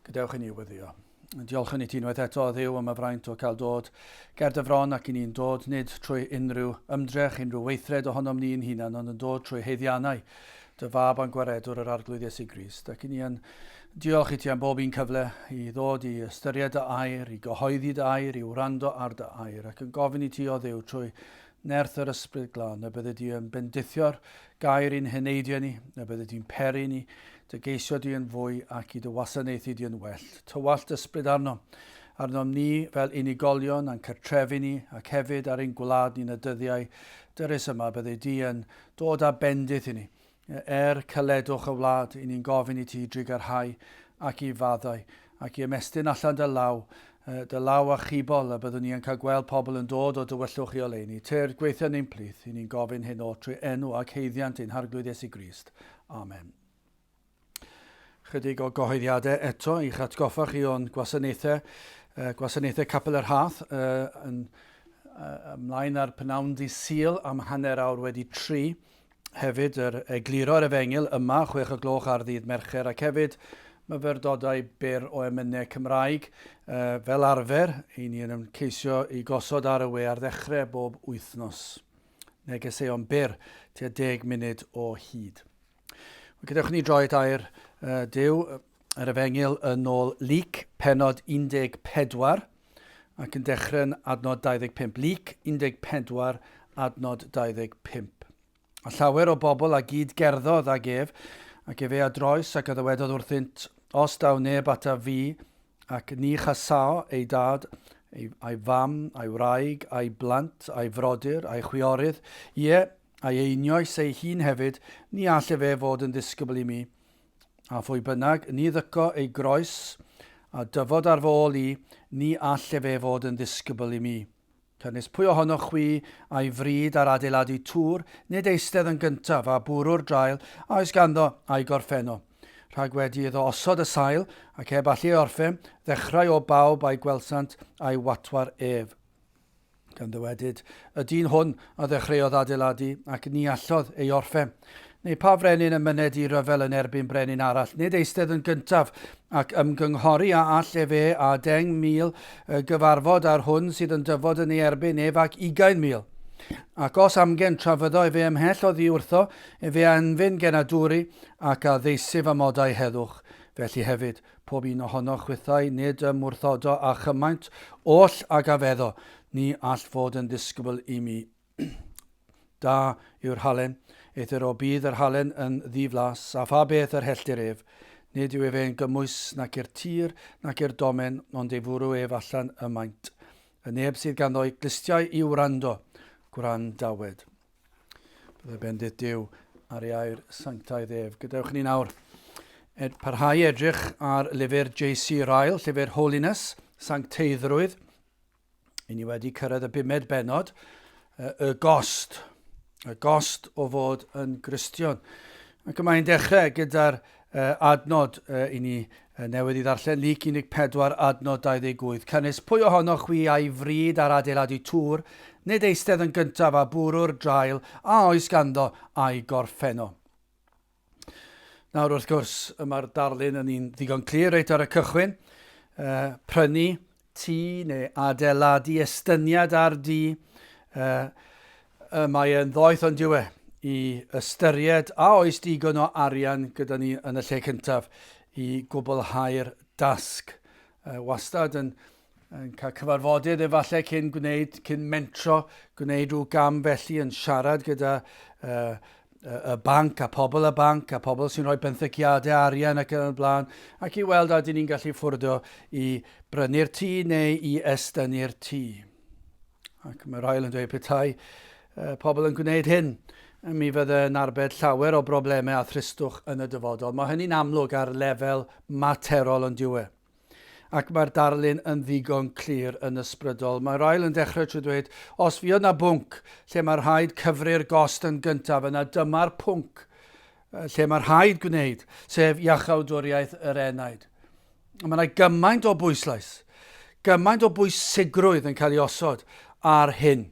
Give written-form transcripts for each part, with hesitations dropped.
Gadewch i ni weddio. Diolch yn i ti unwaith eto Dduw am y fraint o cael dod ger dy fron ac i ni'n dod nid trwy unrhyw ymdrech, unrhyw weithred ohonom ni'n hunan, ond yn dod trwy heiddiannau dy fab a'n gwaredwr yr arglwydd Iesu Grist. Ac i ni yn diolch i ti am bob un cyfle i ddod i ystyried dy air, i gyhoeddi dy air, i wrando ar dy air, ac yn gofyn i ti o Dduw trwy nerth yr ysbryd glân, y bydde di yn bendithio'r gair i'n heneidio ni, y bydde di'n peri ni, dy geisio di yn fwy ac i dy wasanaethu di yn well. Tywallt ysbryd arnom ni fel unigolion a'n cartrefi ni ac hefyd ar ein gwlad ni'n y dyddiau dyrys yma bydde di yn dod â bendith i ni. Caledwch y wlad i ni'n gofyn i ti drigarhau ac i faddau ac i ymestyn allan dy law a chibol a byddwn ni yn cael gweld pobl yn dod o dywyllwch i oleuni. Te'r gweithio ni'n plith i ni'n gofyn hyn o trwy enw ac heiddiant ein harglwydd Iesu Grist. Amen. Chydig o gyhoeddiadau eto i'ch atgoffa chi o'n gwasanaethau Nghapel yr Rhath ymlaen ar pnawn dydd Sul am hanner awr wedi 3. Hefyd yr Egluro'r Efengyl yma 6:00 ar ddydd Mercher ac hefyd myfyrdodau byr o emynau Cymraeg fel arfer i ni yn ceisio i gosod ar y we ar ddechrau bob wythnos. Negeseuon byr tua 10 munud o hyd. Gadewch ni droi at air Duw yr Efengyl yn ôl Lyc pennod 14 ac yn dechrau'n adnod 25. Lyc 14 adnod 25. A llawer o bobl a gyd gerddodd ag ef ac efe a droes ac a ddywedodd wrthynt, os daw neb ata fi ac ni chasao ei dad, a'i fam, a'i wraig, a'i blant, a'i frodyr, a'i chwiorydd, ie, a'i einioes ei hun hefyd, ni all fe fod yn ddisgybl i mi. A phwy bynnag, ni ddyco ei groes a dyfod ar fy ôl i, ni all fe fod yn ddisgybl i mi. Cynnes pwy ohonoch chwi a'i fryd ar adeiladu tŵr, nid eistedd yn gyntaf a bwrw'r drail, a oes ganddo a'i gorffenno. Rhag wedi iddo osod y sail ac heb allu orffen, ddechrau o bawb a'i gwelsant a'i watwar ef. Gan ddywedyd, y dyn hwn a ddechreuodd adeiladu ac ni allodd ei orffen. Neu pa frenin y myned i ryfel yn erbyn brenin arall, nid eistedd yn gyntaf ac ymgynghori a all efe a 10,000 gyfarfod ar hwn sydd yn dyfod yn ei erbyn ef ac 20,000. Ac os amgen trafyddo efe ymhell o ddiwrtho, efe anfyn gen a dŵri ac a ddeisif amodau heddwch. Felly hefyd, pob un ohonoch chwythau nid ymwrthodo a chymaint, oll ag afeddo, ni all fod yn ddisgybl i mi. Da yw'r halen, either o bydd yr halen yn ddiflas, a pha beth yr helltir ef. Nid yw efe yn gymwys nac i'r tir, nac i'r domen, ond ei fwrw ef allan y maint. Y neb sydd ganddo i glistiau i wrando, gwrandawed. Bydde bendith Duw ar ei air sanctaidd ef. Gadewch ni nawr parhau edrych ar lyfr J.C. Ryle, llyfr Holiness, Sancteiddrwydd. I ni wedi cyrraedd y 5 bennod, y Gost. Y Gost o fod yn Gristion. Ac yma i'n dechrau gyda'r adnod i ni newydd i ddarllen Lyc 14 adnod 28. Cynnes pwy ohonoch chwi a'i fryd ar adeiladu tŵr, nid eistedd yn gyntaf a bwrw'r drail, a oes ganddo a'i gorffenno. Nawr wrth gwrs, yma'r darlun yn un ddigon clir reit ar y cychwyn. Prynu tŷ neu adeiladu estyniad ar dŷ. Mae yn ddoeth ond diwe i ystyried a oes digon o arian gyda ni yn y lle cyntaf i gwblhau'r dasg. Wastad yn cael cyfarfodydd efallai cyn mentro, gwneud rhyw gam felly yn siarad gyda y banc a pobl sy'n rhoi benthyciadau arian ac yn y blaen, ac i weld a dyn ni'n gallu ffwrdo i brynu'r tŷ neu i estynu'r tŷ. Ac mae Ryle yn dweud petai pobl yn gwneud hyn, mi fydde yn arbed llawer o broblemau a thristwch yn y dyfodol. Mae hynny'n amlwg ar lefel materol yn diwe. Ac mae'r darlun yn ddigon clir yn ysbrydol. Mae Ryle yn dechrau trwy dweud, os fi yna bwnc lle mae'r rhaid cyfri'r gost yn gyntaf, yna dyma'r pwnc lle mae'r rhaid gwneud, sef iachawdwriaeth yr enaid. Mae yna gymaint o bwyslais, gymaint o bwysigrwydd yn cael ei osod ar hyn.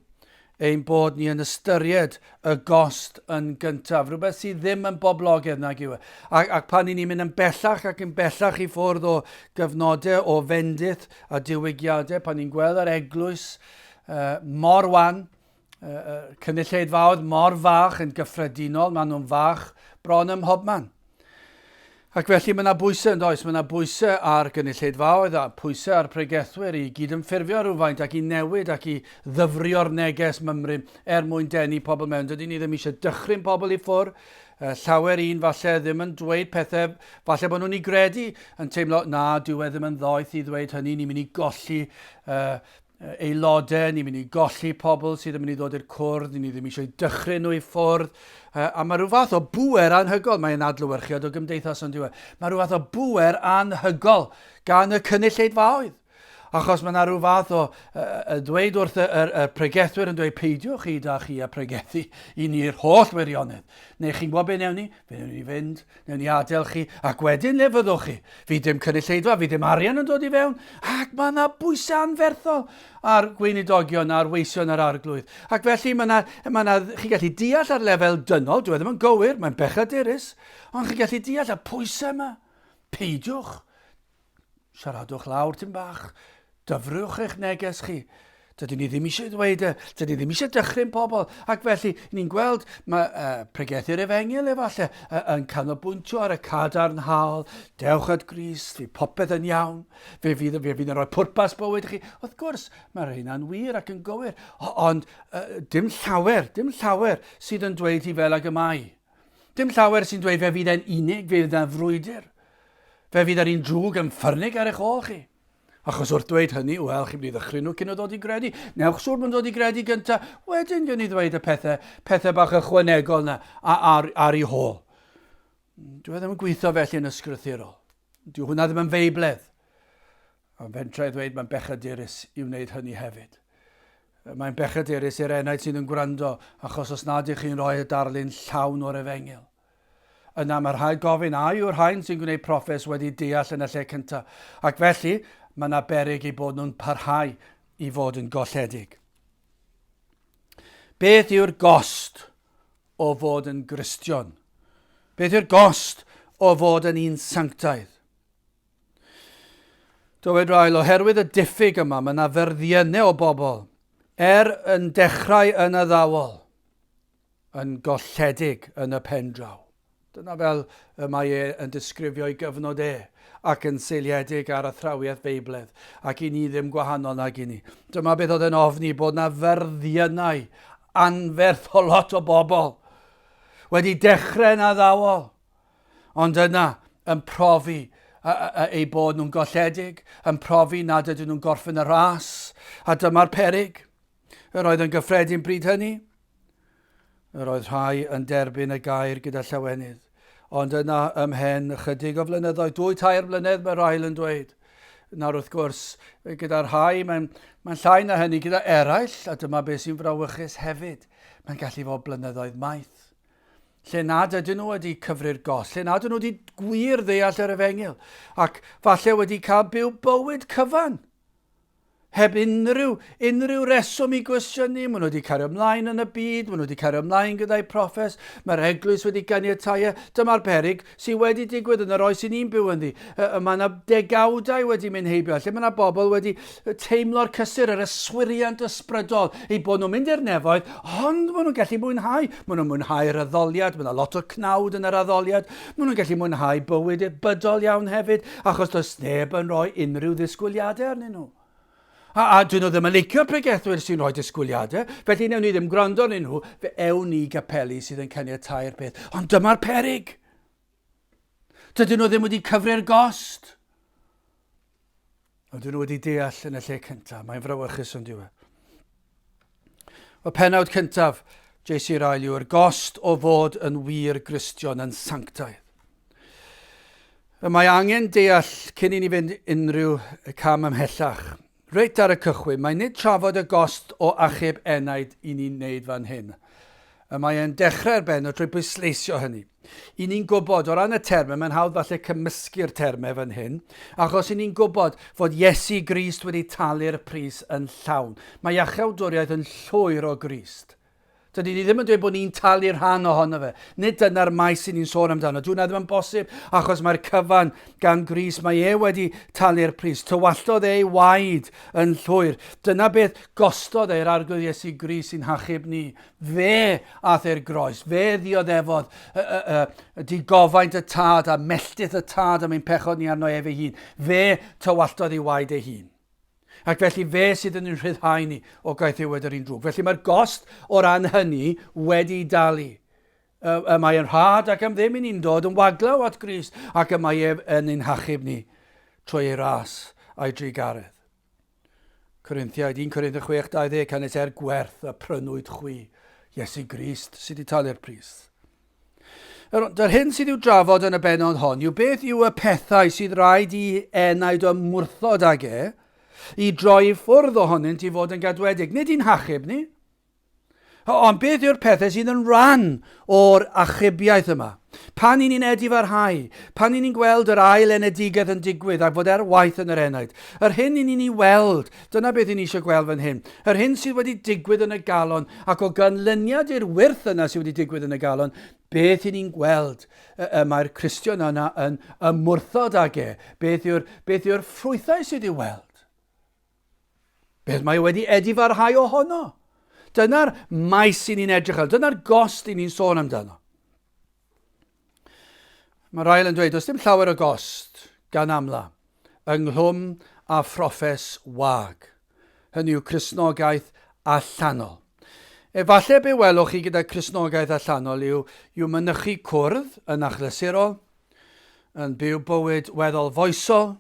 ein bod ni yn ystyried y gost yn gyntaf. Rhywbeth sydd ddim yn boblogaidd nag yw. Ac pan ni'n mynd yn bellach ac yn bellach i ffwrdd o gyfnodau o fendith a diwygiadau, pan ni'n gweld yr eglwys mor wan, cynulleidfawr mor fach yn gyffredinol, maen nhw'n fach bron ym mhobman. Ac felly mae yna bwysau yn does, mae yna bwysau ar gynulleidfaoedd a pwysau ar pregethwyr i gyd yn ffurfio rhywfaint ac i newid ac i ddyfrio'r neges mymryn mwyn denu pobl mewn. Dydyn ni ddim eisiau dychryn pobl i ffwrdd. Llawer un falle ddim yn dweud pethau, falle bod nhw'n ei gredu yn teimlo, na, dyw e ddim yn ddoeth i ddweud hynny, ni'n mynd i golli aelodau, ni'n mynd i golli pobl sydd yn mynd i ddod i'r cwrdd, ni ddim eisiau dychryn nhw i ffwrdd. A mae rhyw fath o bŵer anhygol, mae'n adlewyrchiad o gymdeithas yn diwedd. Mae rhyw fath o bŵer anhygol gan y cynulleidfaoedd. Achos mae yna rhyw fath o dweud wrth y pregethwyr yn dweud peidiwch da chi a pregethu i ni'r holl wirionedd. Neu chi'n gwybod be newn ni? Fe newn ni fynd, newn ni adael chi, ac wedyn le fyddwch chi. Fi dim cynulleidfa, fi dim arian yn dod i fewn, ac mae yna bwysau anferthol ar gweinidogion a'r weision ar arglwydd. Ac felly mae yna, chi'n gallu deall ar lefel dynol, dwi ddim yn gywir, mae'n bechadurus, ond chi'n gallu deall y pwysau yma. Peidiwch, siaradwch lawr tym bach, dyfrwch eich neges chi. Dydyn ni ddim eisiau dweud dydyn ni ddim eisiau dychryn pobl. Ac felly, ni'n gweld mae pregethu'r Efengyl efallai yn canolbwyntio ar y cadarnhaol, dewch at Grist, fi popeth yn iawn, fe fydd yn rhoi pwrpas bywyd i chi. Wrth gwrs, mae rheina'n wir ac yn gywir, ond dim llawer sydd yn dweud hi fel ag y mai. Dim llawer sy'n dweud fe fydd e'n unig, fe fydd e'n frwydr. Fe fydd e'r un drwg yn ffyrnig ar eich ôl chi. Achos wrth dweud hynny, wel, chi'n mynd i ddechrau nhw cyn o ddod i gredu. Newch siŵr mae'n dod i gredu gyntaf, wedyn gen i ddweud y pethau bach ychwanegol na ar ei hôl. Dwi ddim yn gweithio felly yn ysgrythurol. Dwi hwnna ddim yn feibledd. Ond fentra i ddweud mae'n bechadurus i wneud hynny hefyd. Mae'n bechadurus i'r enaid sydd yn gwrando, achos os nad ych chi'n rhoi y darlun llawn o'r Efengyl. Yna mae rhaid gofyn a yw'r rhain sy'n gwneud proffes wedi deall yn y lle cyntaf. Ac felly, mae yna beryg i bod nhw'n parhau i fod yn golledig. Beth yw'r gost o fod yn Gristion? Beth yw'r gost o fod yn un sanctaidd? Dywed Rhael, oherwydd y diffyg yma, mae yna ferddiennau o bobl, yn dechrau yn y ddawol, yn golledig yn y pen draw. Dyna fel mae yn disgrifio i gyfnod ac yn seiliedig ar athrawiaeth feibledd, ac i ni ddim gwahanol nag i ni. Dyma beth oedd yn ofni bod yna ferddiennau anferth o lot o bobl wedi dechrau na ddawol, ond yna yn profi ei bod nhw'n golledig, yn profi nad ydyn nhw'n gorffen y ras, a dyma'r peryg. Yr oedd yn gyffredin bryd hynny, yr oedd rhai yn derbyn y gair gyda llawenydd. Ond yna ymhen ychydig o flynyddoedd, 2-3 blynedd mae Rhael yn dweud. Nawr wrth gwrs, gyda'r rhai, mae'n llai na hynny gyda eraill, a dyma beth sy'n frawychus hefyd. Mae'n gallu fod blynyddoedd maith. Lle nad ydyn nhw wedi cyfri'r gost, lle nad ydyn nhw wedi gwir ddeall yr Efengyl, ac falle wedi cael byw bywyd cyfan. Heb unrhyw reswm i gwestiynu, maen nhw wedi cario ymlaen yn y byd, maen nhw wedi cario ymlaen gyda'i proffes, mae'r eglwys wedi ganiatáu, dyma'r peryg sydd wedi digwydd yn yr oes sy'n ni'n byw ynddi. Mae yna degawdau wedi mynd heibio, lle mae yna bobl wedi teimlo'r cysur, yr yswiriant ysbrydol, ei bod nhw'n mynd i'r nefoedd, ond maen nhw'n gallu mwynhau. Maen nhw'n mwynhau'r addoliad, mae yna lot o cnawd yn yr addoliad, maen nhw'n gallu mwynhau bywyd bydol iawn hefyd, achos does neb yn rhoi unrhyw ddisgwyliadau arnyn nhw. A dyn nhw ddim yn licio'r pregethwyr sy'n rhoi disgwyliadau, felly newn ni ddim gwrando arnyn nhw, fe ewn ni gapeli sydd yn caniatáu'r peth. Ond dyma'r peryg. Dydyn nhw ddim wedi cyfri'r gost. Ond dyn nhw wedi deall yn y lle cyntaf. Mae'n frawychus yn diwedd. O pennawd cyntaf, J.C. Rhael yw'r gost o fod yn wir Gristion yn sanctaidd. Mae angen deall cyn i ni fynd unrhyw cam ymhellach. Reit ar y cychwyn, mae nid trafod y gost o achub enaid i ni'n neud fan hyn. Mae e'n dechrau'r benod trwy bwysleisio hynny. I ni'n gwybod, o ran y termau, mae'n hawdd falle cymysgu'r termau fan hyn, achos i ni'n gwybod fod Iesu Grist wedi talu'r pris yn llawn. Mae iachawdwriaeth yn llwyr o Grist. Dydy ni ddim yn dweud bod ni'n talu'r rhan ohono fe. Nid dyna'r maes sy'n ni'n sôn amdano. Dwi'n ddim yn bosib achos mae'r cyfan gan Grist. Mae e wedi talu'r pris. Tywallodd ei waed yn llwyr. Dyna beth gostodd e'r arglwydd Iesu Grist sy'n hachub ni. Fe ath e'r groes. Fe ddioddefodd digofaint y tad a melltith y tad am ein pechod ni arno ef ei hun. Fe tywallodd ei waed ei hun. Ac felly fe sydd yn rhyddhau ni o gaeth ei wedi yr un drwg. Felly mae'r gost o ran hynny wedi dalu. Mae'n rhad ac am ddim i ni'n dod yn waglaw at Grist ac mae yn ein hachub ni trwy ei ras a'i drigaredd. Corinthiaid 1 Corinthiaid 6:20 canes gwerth a prynwyd chwi. Iesu Grist sydd wedi talu'r pris. Dy'r hyn sydd i'w drafod yn y benod hon yw beth yw y pethau sydd rhaid i enaid ymwrthod ag i droi ffwrdd ohonynt i fod yn gadwedig. Nid i'n hachub ni. Ond beth yw'r pethau sydd yn rhan o'r achubiaeth yma? Pan i ni'n edifarhau, pan i ni'n gweld yr ail enedigedd yn digwydd ac fod waith yn yr enaid. Yr hyn i ni'n ei weld, dyna beth i ni eisiau gweld fan hyn. Yr hyn sydd wedi digwydd yn y galon ac o ganlyniad i'r wirth yna sydd wedi digwydd yn y galon, beth i ni'n gweld mae'r Cristion yna yn ymwrthod ag Beth yw'r ffrwythau sydd i'w weld? Beth mae wedi edifarhau ohono. Dyna'r maes sy'n ni'n edrych ar. Dyna'r gost i ni'n sôn amdano. Mae'r ail yn dweud, does dim llawer o gost gan amla ynghlwm a phroffes wag. Hynny yw Cristnogaeth allanol. Efallai be welwch chi gyda Cristnogaeth allanol yw mynychu cwrdd yn achlysurol, yn byw bywyd weddol foesol,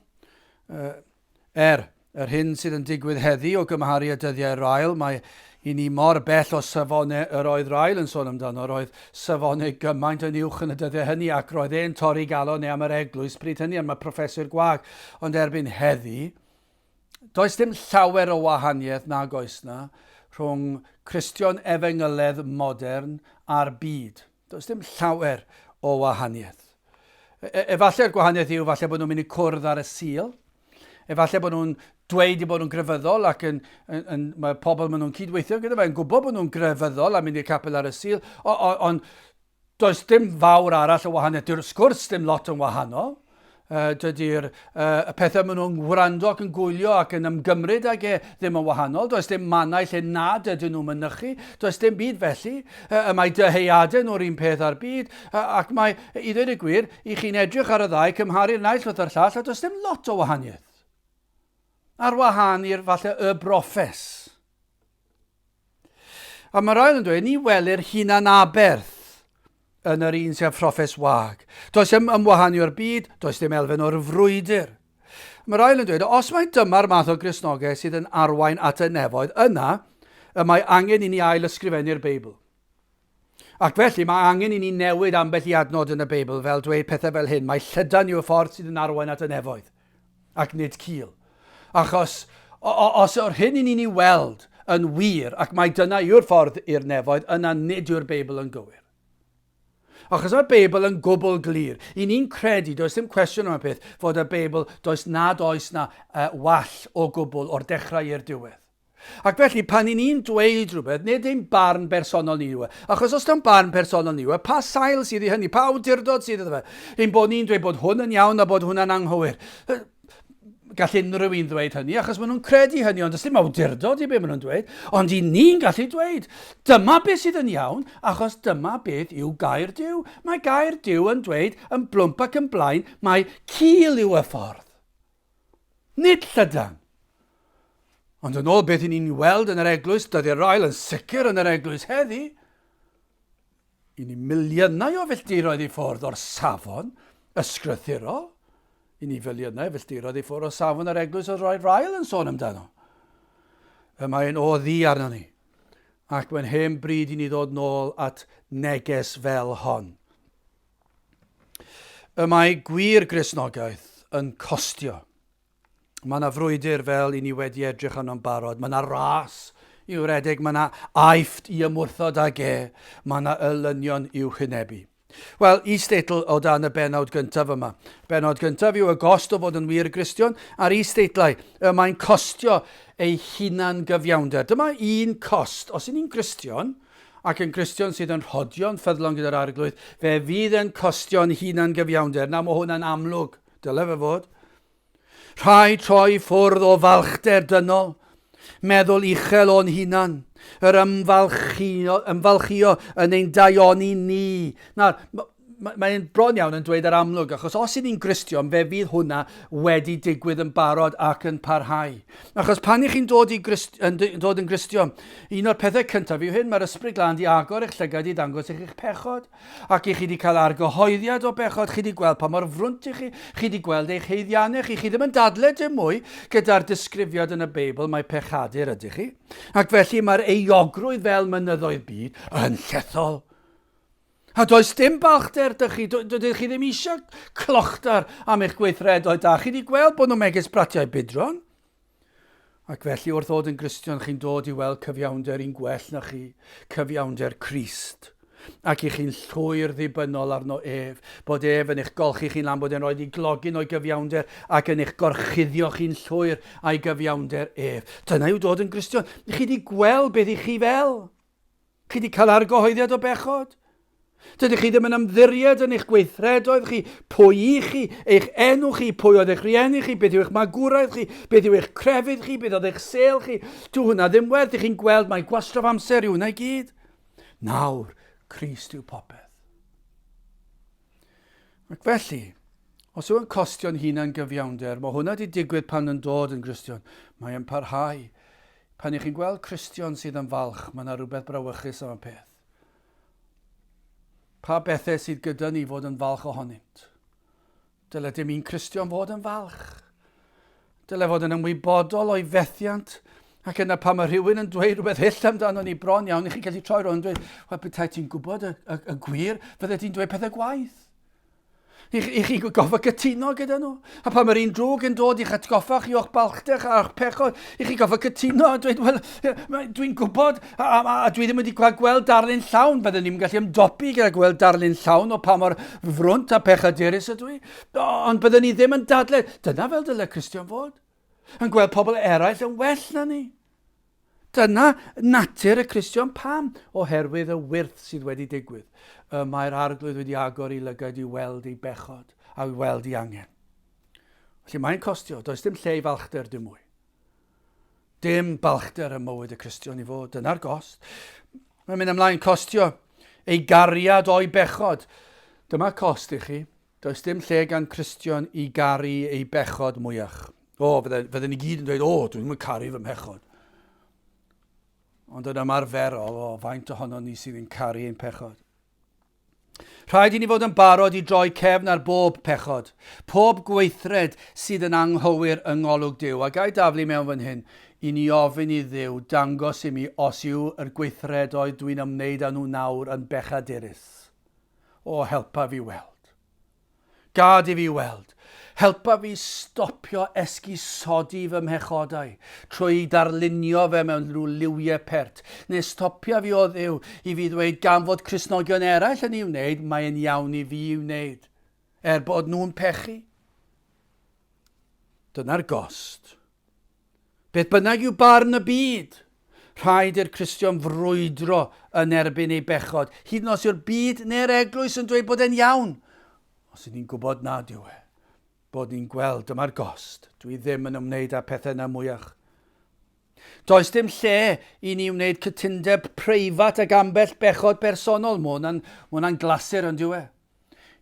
yr hyn sydd yn digwydd heddi o gymharu y dyddiau'r ail, mae i ni mor bell o safonau yr oedd rael yn sôn amdano. Roedd safonau gymaint yn uwch yn y dyddiau hynny ac roedd e'n torri galon neu am yr eglwys pryd hynny am y proffesur gwag. Ond erbyn heddi, does dim llawer o wahaniaeth nag oes na rhwng Cristion Efengylaidd modern a'r byd. Does dim llawer o wahaniaeth. Efallai'r gwahaniaeth yw falle bod nhw'n mynd i cwrdd ar y sil. Efallai bod nhw'n dweud i bod nhw'n grefyddol ac mae pobl maen nhw'n cydweithio gyda fe yn gwybod bod nhw'n grefyddol a mynd i'r capel ar y sil, ond does dim fawr arall o wahaniaeth. Dyw'r sgwrs dim lot yn wahanol. Dydy'r pethau maen nhw'n wrando ac yn gwylio ac yn ymgymryd ag ddim yn wahanol. Does dim mannau lle nad ydyn nhw'n mynychu. Does dim byd felly. Mae dyheuadau nhw'r un peth ar byd. Ac mae, i ddweud y gwir, i chi'n edrych ar y ddau, cymharu'r naill wrth yr llall, a does dim lot o wahaniaeth. Ar wahân i'r falle y broffes. A mae'r ail yn dweud, ni welir hunan aberth yn yr un sy'n proffes wag. Does dim ymwahanio'r byd, does dim elfen o'r frwydr. Mae'r ail yn dweud, os mae dyma'r math o Gristnogaeth sydd yn arwain at y nefoedd, yna mae angen i ni ail ysgrifennu'r Beibl. Ac felly mae angen i ni newid ambell i adnod yn y Beibl fel dweud pethau fel hyn. Mae llydan yw'r ffordd sydd yn arwain at y nefoedd, ac nid cil. Achos os o'r hyn i ni'n ei weld yn wir, ac mae dyna yw'r ffordd i'r nefoedd, yna nid yw'r Beibl yn gywir. Achos mae'r Beibl yn gwbl glir. I ni'n credu, does dim cwestiwn am y peth, fod y Beibl does nad oes na wall o gwbl o'r dechrau i'r diwedd. Ac felly, pan i ni'n dweud rhywbeth, nid ein barn bersonol ni yw. Achos os dim barn personol ni yw, pa sail sydd i hynny, pa awdurdod sydd iddo fe. Ein bod ni'n dweud bod hwn yn iawn a bod hwnna'n anghywir. Gall unrhyw un ddweud hynny, achos maen nhw'n credu hynny, ond ys dim awdurdod i be maen nhw'n dweud, ond i ni'n gallu dweud, dyma beth sydd yn iawn, achos dyma beth yw gair Duw. Mae gair Duw yn dweud, yn blwmp ac yn blaen, mae cil yw y ffordd. Nid llydan. Ond yn ôl beth i ni'n weld yn yr eglwys, dyddi'r ail yn sicr yn yr eglwys heddi, i ni miliynau o filltiroedd i ffwrdd o'r safon ysgrythurol, i ni filiynau filltiroedd i ffwrdd o safon yr eglwys oedd roedd rael yn sôn amdano. Mae'n o ddi arno ni. Ac mae'n hen bryd i ni ddod nôl at neges fel hon. Mae gwir Gristnogaeth yn costio. Mae yna frwydr fel i ni wedi edrych arno'n barod. Mae yna ras i'w redeg, mae yna aifft i ymwrthod ag mae yna elynion i'w hynebu. Wel, is-deitl o dan y benawd gyntaf yma. Benawd gyntaf yw y gost o fod yn wir Gristion, a'r is-deitlau, mae'n costio ei hunan gyfiawnder. Dyma un cost. Os y'n ni'n Gristion, ac yn Gristion sydd yn rhodio'n ffyddlon gyda'r arglwydd, fe fydd yn costio'n hunan gyfiawnder. Na, mae hwnna'n amlwg. Dyle fe fod. Rhaid troi ffwrdd o falchder dynol, meddwl uchel o'n hunan, yr ymfalchio yn ein daioni ni. Nawr, mae'n bron iawn yn dweud ar amlwg, achos os y'n ni'n Gristion, fe fydd hwnna wedi digwydd yn barod ac yn parhau. Achos pan i chi'n dod yn Gristion, un o'r pethau cyntaf yw hyn, mae'r ysbryd glân di agor eich llygad i dangos i'ch pechod, ac i chi wedi cael argyhoeddiad o bechod, chi wedi gweld pa mor frwnt i chi wedi gweld eich heiddiannau chi ddim yn dadlau dim mwy gyda'r disgrifiad yn y Beibl mae pechadur ydych chi, ac felly mae'r euogrwydd fel mynyddoedd byd yn llethol. A does dim balchder dych chi, dydych chi ddim eisiau clochtar am eich gweithredoedd da. Chi wedi gweld bod nhw'n megis bratiau bydron? Ac felly wrth ddod yn Gristion, chi'n dod i weld cyfiawnder un gwell na chi, cyfiawnder Crist. Ac i chi'n llwyr ddibynnol arno bod yn eich golchi chi'n lan bod e'n rhoi i glogin o'i gyfiawnder ac yn eich gorchuddio chi'n llwyr a'i gyfiawnder Dyna yw dod yn Gristion. Chi wedi gweld beth i chi fel. Chi wedi cael argyhoeddiad o bechod. Dydych chi ddim yn ymddiried yn eich gweithredoedd chi, pwy i chi, eich enw chi, pwy oedd eich rieni chi, beth yw eich magwraeth chi, beth yw eich crefydd chi, beth oedd eich sel chi. Dwi hwnna ddim werth i chi'n gweld mae gwastraff amser yw hwnna i gyd. Nawr, Crist yw popeth. Ac felly, os yw'n costio'n hunan gyfiawnder, mae hwnna wedi digwydd pan yn dod yn Gristion. Mae'n parhau. Pan i chi'n gweld Cristion sydd yn falch, mae yna rhywbeth brawychus am y peth. Pa bethau sydd gyda ni fod yn falch ohonynt? Dyle dim un Cristion fod yn falch. Dyle fod yn ymwybodol o'i fethiant. Ac yna pan mae rhywun yn dweud rhywbeth hyll amdano ni bron iawn, i chi gallu troi rownd yn dweud, wel, bethau ti'n gwybod y gwir, fydde ti'n dweud pethau gwaith. I chi goffa cytuno gyda nhw. A pan mae'r un drwg yn dod i'ch atgoffa chi o'ch balchder a'ch pechod, i chi goffa cytuno a dweud, wel, dwi'n gwybod, a dwi ddim wedi gweld darlun llawn, byddwn ni'n gallu ymdopi gyda gweld darlun llawn o pa mor frwnt a pechadurus ydw i. Ond byddwn ni ddim yn dadlau. Dyna fel dyle Cristion fod. Yn gweld pobl eraill yn well na ni. Dyna natur y Cristion pam, oherwydd y wyrth sydd wedi digwydd. Mae'r arglwydd wedi agor i lygad i weld ei bechod a i weld ei angen. Felly mae'n costio, does dim lle i falchder dim mwy. Dim balchder y mywyd y Cristion i fod, dyna'r gost. Mae'n mynd ymlaen costio ei gariad o'i bechod. Dyma cost i chi, does dim lle gan Cristion i garu ei bechod mwyach. Fydden ni gyd yn dweud, dwi'n mynd caru fy mechod. Ond yn ymarferol, faint ohono ni sydd yn caru ein pechod. Rhaid i ni fod yn barod i droi cefn ar bob pechod, pob gweithred sydd yn anghywir yng ngolwg Duw. A gai daflu mewn fan hyn, i ni ofyn i Dduw dangos i mi os yw yr gweithredoedd dwi'n ymwneud â nhw nawr yn bechadurus. Helpa fi weld. Gad i fi weld. Helpa fi stopio esgusodi fy mhechodau trwy darlunio fe mewn rhyw liwiau pert. Neu stopio fi o Dduw i fi ddweud gan fod Cristnogion eraill yn ei wneud, mae'n iawn i fi i wneud. Bod nhw'n pechu. Dyna'r gost. Beth bynnag yw barn y byd. Rhaid i'r Cristion frwydro yn erbyn ei bechod. Hyd yn os yw'r byd neu'r eglwys yn dweud bod e'n iawn. Os ydyn ni'n gwybod nad yw e. Bod ni'n gweld, dyma'r gost. Dwi ddim yn ymwneud â pethau na mwyach. Does dim lle i ni wneud cytundeb preifat ag ambell bechod bersonol. Mae hwnna'n glasur yn diwe.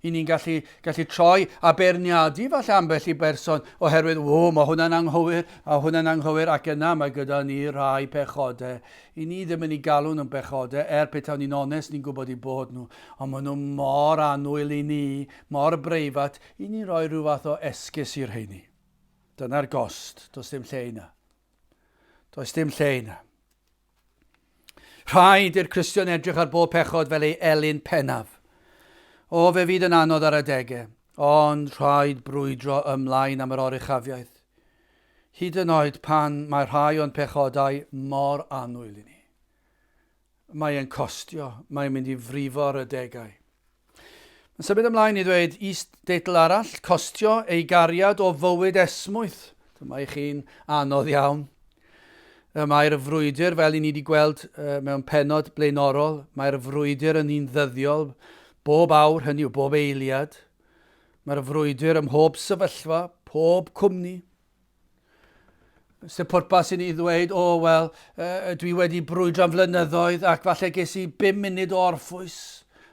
I ni'n gallu troi a berniadu falle ambell i berson oherwydd, mae hwnna'n anghywir, a hwnna'n anghywir, ac yna mae gyda ni rai pechodau. I ni ddim yn ei galw nhw'n pechodau, petawn ni'n onest, ni'n gwybod i bod nhw, ond maen nhw mor anwyl i ni, mor breifat, i ni roi rhyw fath o esgus i'r heini. Dyna'r gost, does dim lle yna. Does dim lle yna. Rhaid i'r Cristion edrych ar bob pechod fel ei elyn pennaf. Fe fydd yn anodd ar adegau, ond rhaid brwydro ymlaen am yr oruchafiaeth. Hyd yn oed pan mae rhai o'n pechodau mor annwyl i ni. Mae'n costio, mae'n mynd i frifo'r adegau. Mae'n symud ymlaen i ddweud is-deitl arall, costio ei gariad o fywyd esmwyth. Dyma i chi'n anodd iawn. Mae'r frwydr, fel i ni wedi gweld mewn pennod blaenorol, mae'r frwydr yn un ddyddiol, bob awr, hynny yw bob eiliad. Mae'r frwydr ym mhob sefyllfa, pob cwmni. Sy'n pwrpas i ni ddweud, dwi wedi brwydro am flynyddoedd ac falle ges i 5 munud o orffwys.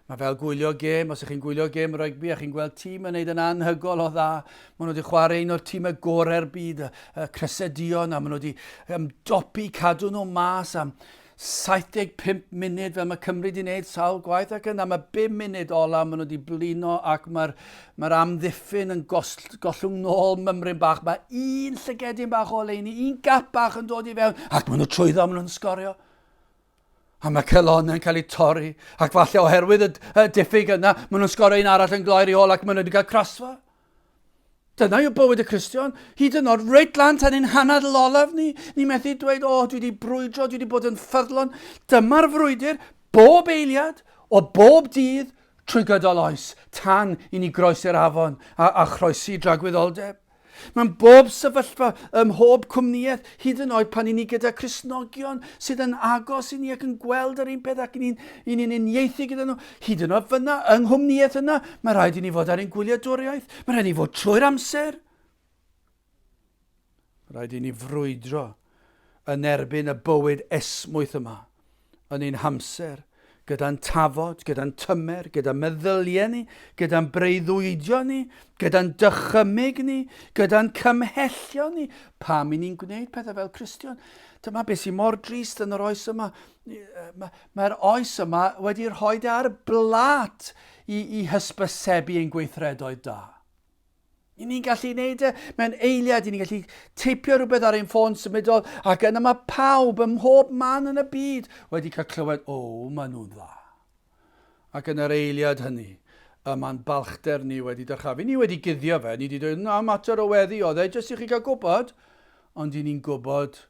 Mae fel gwylio gêm, os ych chi'n gwylio gêm rygbi a chi'n gweld tîm yn neud yn anhygol o dda. Maen nhw wedi chwarae un o'r tîmau gorau'r byd, y Cressedion, a maen nhw wedi ymdopi cadw nhw mas am 75 munud fel mae Cymru wedi gwneud sawl gwaith ac yna. Mae 5 munud ola maen nhw wedi blino ac mae'r amddiffyn yn gollwng nôl mymryn bach. Mae un llygedyn bach o leini, un gap bach yn dod i fewn ac maen nhw trwyddo, maen nhw'n sgorio. A mae celonnau yn cael ei torri, ac falle oherwydd y diffyg yna, maen nhw'n sgorio un arall yn gloi'r i ôl ac maen nhw wedi cael crasfa. Dyna yw bywyd y Cristion. Hyd yn oed, reit lan tan ein hanad olaf ni. Ni methu dweud, dwi wedi brwydro, dwi wedi bod yn ffyddlon. Dyma'r frwydr, bob eiliad, o bob dydd, trwy gydol oes, tan i ni groesi'r afon a chroesi dragwyddoldeb. Mae'n bob sefyllfa ym mhob cwmniaeth, hyd yn oed pan i ni gyda Cristnogion sydd yn agos i ni ac yn gweld yr un peth ac i ni'n uniaethu gyda nhw. Hyd yn oed fyna, yng nghwmniaeth yna, mae rhaid i ni fod ar ein gwyliadwriaeth. Mae rhaid i ni fod trwy'r amser. Mae rhaid i ni frwydro yn erbyn y bywyd esmwyth yma, yn ein hamser, gyda'n tafod, gyda'n tymer, gyda'n meddyliau ni, gyda'n breuddwydio ni, gyda'n dychymyg ni, gyda'n cymhellion ni. Pam i ni'n gwneud pethau fel Cristion? Dyma beth sy'n mor drist yn yr oes yma. Mae'r oes yma wedi rhoi ar blat i hysbysebu ein gweithredoedd da. I ni'n gallu gwneud mewn eiliad, i ni'n gallu teipio rhywbeth ar ein ffôn symudol, ac yna mae pawb ym mhob man yn y byd wedi cael clywed, maen nhw'n dda. Ac yn yr eiliad hynny, mae'n balchder ni wedi dyrchafu. Ni wedi guddio fe, ni wedi dweud, mater o weddi oedd jyst i chi gael gwybod, ond i ni'n gwybod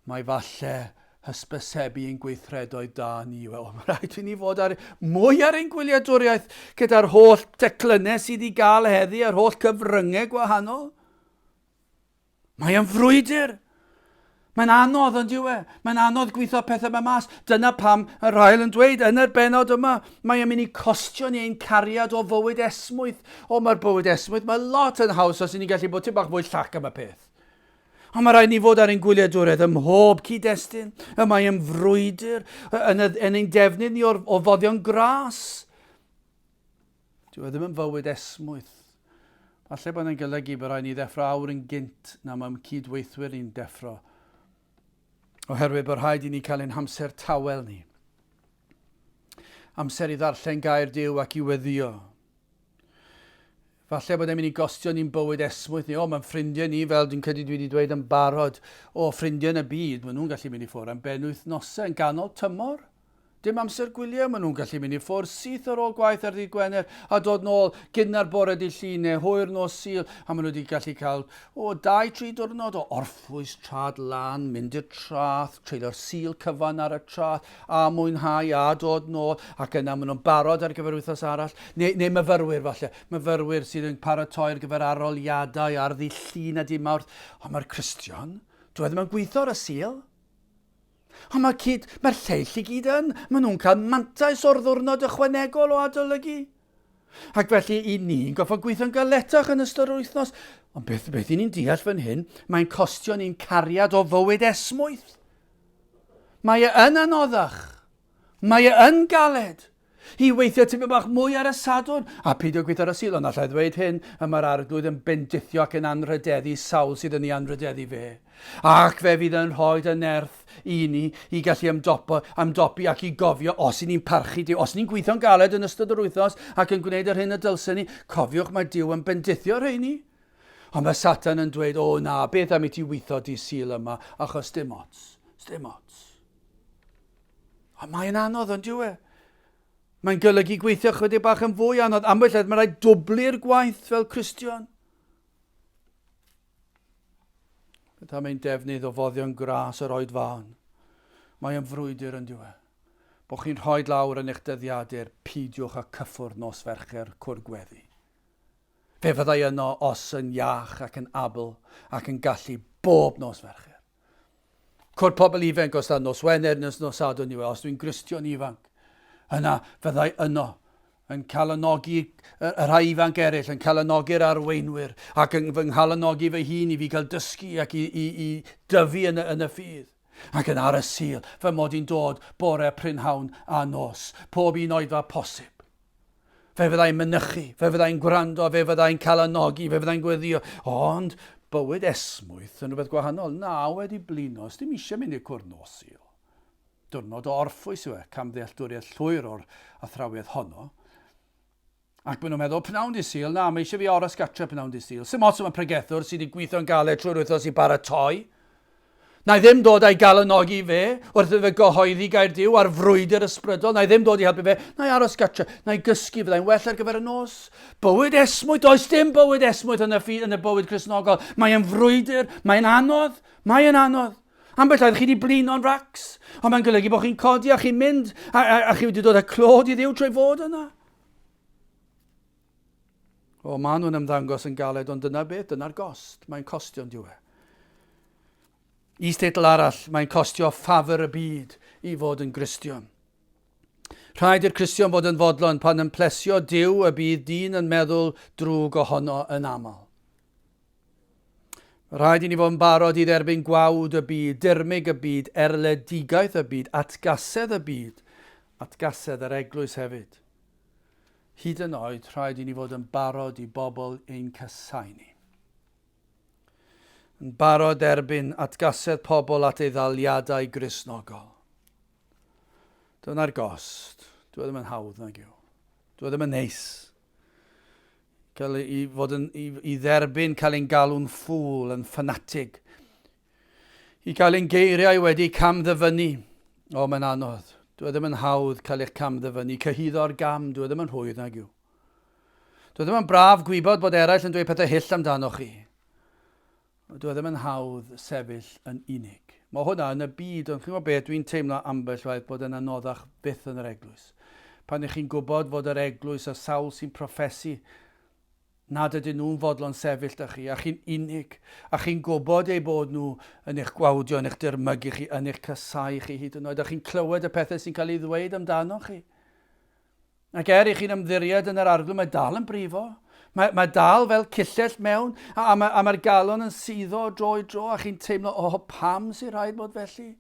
mae falle hysbysebu ein gweithredoedd da ni. Mae rhaid i ni fod mwy ar ein gwyliadwriaeth gyda'r holl declynau sydd i gael heddi, a'r holl cyfryngau gwahanol. Mae'n frwydr. Mae'n anodd yn diwe. Mae'n anodd gweithio pethau yma mas. Dyna pam y Rhael yn dweud yn yr benod yma. Mae'n mynd i costio ni ein cariad o fywyd esmwyth. Mae'r bywyd esmwyth, mae lot yn haws os ni'n gallu bod ti'n bach fwy llac am y peth. Ond mae rhaid ni fod ar ein gwyliadwriaeth ym mhob cyd-destun. Mae'n frwydr yn ein defnydd ni o foddion gras. Dwi ddim yn fywyd esmwyth. Falle bod yn golygu bod rhaid ni ddeffro awr yn gynt na mae'n cydweithwyr ni'n deffro. Oherwydd bod rhaid i ni cael ein hamser tawel ni. Amser i ddarllen gair Duw ac i weddio. Falle bod e'n mynd i gostio ni'n bywyd esmwyth ni. Mae'n ffrindiau ni, fel dwi'n credu dwi wedi dweud yn barod. Ffrindiau yn y byd, maen nhw'n gallu mynd i ffwrdd am benwythnosau yn ganol tymor. Dim amser gwyliau, maen nhw'n gallu mynd i ffwrdd syth ar ôl gwaith ar ddydd Gwener a dod nôl gynnar bore dydd Llun neu hwyr nos Sul. A maen nhw wedi gallu cael 2-3 diwrnod o orffwys trad lan, mynd i'r trath, treulio'r Sul cyfan ar y trath, a mwynhau a dod nôl, ac yna maen nhw'n barod ar gyfer wythnos arall. Neu myfyrwyr falle, myfyrwyr sydd yn paratoi ar gyfer aroliadau ar ddydd Llun a dydd Mawrth. Ond mae'r Cristion, dwi ddim yn gweithio ar y Sul. Ond mae'r lleill i gyd yn. Maen nhw'n cael mantais o'r ddwrnod ychwanegol o adolygu. Ac felly i ni'n goffo gweithio'n galetach yn ystod yr wythnos. Ond beth i ni'n deall fan hyn, mae'n costio ni'n cariad o fywyd esmwyth. Mae yn anoddach. Mae yn galed. I weithio tipyn bach mwy ar y sadwrn, a peidio gweithio ar y Sul, ond allai ddweud hyn, mae'r arglwydd yn bendithio ac yn anrhydeddu sawl sydd yn ei anrhydeddu fe. Ac fe fydd yn rhoi y nerth i ni i gallu ymdopi ac i gofio os ni'n parchu Duw, os ni'n gweithio'n galed yn ystod yr wythnos ac yn gwneud yr hyn y dylsyn ni, cofiwch mae Duw yn bendithio rheini. Ond mae Satan yn dweud, beth am i ti weithio di Sul yma, achos dim ots. Ond mae'n anodd yn diwe. Mae'n golygu gweithio chydig bach yn fwy anodd. Ambell mae rhaid dwblu'r gwaith fel Cristion. Bydda mae'n defnydd o foddion gras yr oed fan. Mae yn frwydr yn diwedd. Bo chi'n rhoi lawr yn eich dyddiadur, pidiwch a cyffwr nos Fercher cwr gweddi. Fe fyddai yno os yn iach ac yn abl ac yn gallu bob nos Fercher. Cwr pobl ifanc os da nos Wener nes nos Sadwn iwe, os dwi'n Gristion ifanc. Yna fyddai yno yn calanogi y rhai ifanc eraill, yn calanogi'r arweinwyr ac yn fy nghalanogi fy hun i fi cael dysgu ac i dyfu yn y ffydd. Ac yn ar y sul, fy mod i'n dod bore prynhawn a nos, pob un oedfa posib. Fe fyddai'n mynychu, fe fyddai'n gwrando, fe fyddai'n calanogi, fe fyddai'n gweddio. Ond bywyd esmwyth yn rhywbeth gwahanol. Na, wedi blino, os dim eisiau mynd i'r cwr nos sul. Diwrnod o orffwys yw camddealltwriaeth llwyr o'r athrawiaeth honno. Ac maen nhw'n meddwl, pnawn di sul, na, mae eisiau fi oros gatra pnawn di sul. Sym ots yma'n pregethwr sydd wedi gweithio'n galed trwy'r wythnos i baratoi. Na i ddim dod a'i galanogi fe, wrth i fe gyhoeddi Gaerdyw ar frwydr ysbrydol. Na i ddim dod i helpu fe, na i aros gatra, na i gysgu fyddai'n well ar gyfer y nos. Bywyd esmwyth, does dim bywyd esmwyth yn y bywyd Cristnogol. Mae'n frwydr, mae'n anodd, mae'n anodd. Ambell oedd chi wedi blino'n racs, ond mae'n golygu bod chi'n codi a chi'n mynd a chi wedi dod â clod i ddiw trwy fod yna. O, maen nhw'n ymddangos yn galed, ond dyna beth, dyna'r gost. Mae'n costio'n diwedd. Is-teitl arall, mae'n costio ffafr y byd i fod yn Gristion. Rhaid i'r Cristion fod yn fodlon pan yn plesio Duw y bydd dyn yn meddwl drwg ohono yn aml. Rhaid i ni fod yn barod i dderbyn gwawd y byd, dirmig y byd, erledigaeth y byd, atgasedd y byd, atgasedd yr eglwys hefyd. Hyd yn oed, rhaid i ni fod yn barod i bobl ein casau ni. Yn barod erbyn atgasedd pobl at ei ddaliadau Gristnogol. Dyna'r gost. Dwi ddim yn hawdd nag yw. Dwi ddim yn neis. I dderbyn cael ein galw'n ffŵl, yn ffanatig. I cael ein geiriau wedi camddyfynu. O, mae'n anodd. Dwi ddim yn hawdd cael eich camddyfynu. Cyhyddo'r gam, dwi ddim yn hwydd nag yw. Dwi ddim yn braf gwybod bod eraill yn dweud pethau hyll amdano chi. Dwi ddim yn hawdd sefyll yn unig. Mae hwnna yn y byd, ond chi'n gwybod beth, dwi'n teimlo ambell waith bod yn anoddach byth yn yr eglwys. Pan ych chi'n gwybod fod yr eglwys a sawl sy'n proffesu nad ydyn nhw'n fodlon sefyll da chi, a chi'n unig, a chi'n gwybod ei bod nhw yn eich gwawdio, yn eich dirmygu chi, yn eich casau chi hyd yn oed, a chi'n clywed y pethau sy'n cael ei ddweud amdano chi. Ac i chi'n ymddiried yn yr arglwydd, mae dal yn brifo. Mae dal fel cyllell mewn, a mae'r galon yn suddo dro i dro, a chi'n teimlo, pam sy'n rhaid bod felly?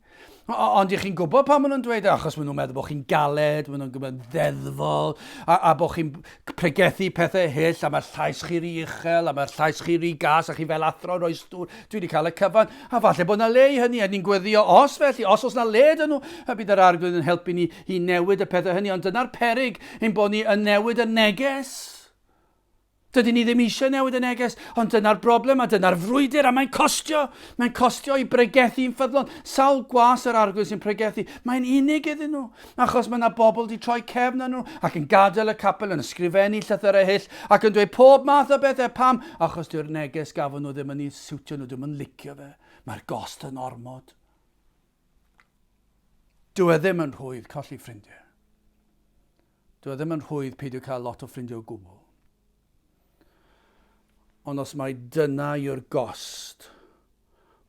Ond chi'n gwybod pam maen nhw'n dweud, achos maen nhw'n meddwl bod chi'n galed, maen nhw'n gwybod ddeddfol, a bod chi'n pregethu pethau hyll, a mae'r llais chi ry uchel, a mae'r llais chi ry gas, a chi fel athro roi stŵr, dwi wedi cael y cyfan, a falle bod yna le i hynny, a ni'n gweddio os felly, os yna le dyn nhw, a bydd yr arglwydd yn helpu ni i newid y pethau hynny, ond dyna'r peryg ein bod ni yn newid y neges. Dydyn ni ddim eisiau newid y neges, ond dyna'r broblem a dyna'r frwydr a mae'n costio. Mae'n costio i bregethu'n ffyddlon. Sawl gwas yr arglwydd sy'n pregethu. Mae'n unig iddyn nhw. Achos mae yna bobl wedi troi cefn nhw ac yn gadael y capel yn ysgrifennu llythyrau hyll ac yn dweud pob math o bethau pam. Achos dyw'r neges gafon nhw ddim yn ei siwtio nhw, ddim yn licio fe. Mae'r gost yn ormod. Dwi ddim yn rhwydd colli ffrindiau. Dwi ddim yn rhwydd peidio cael lot o ffrindiau o gwbl. Ond os mai dyna yw'r gost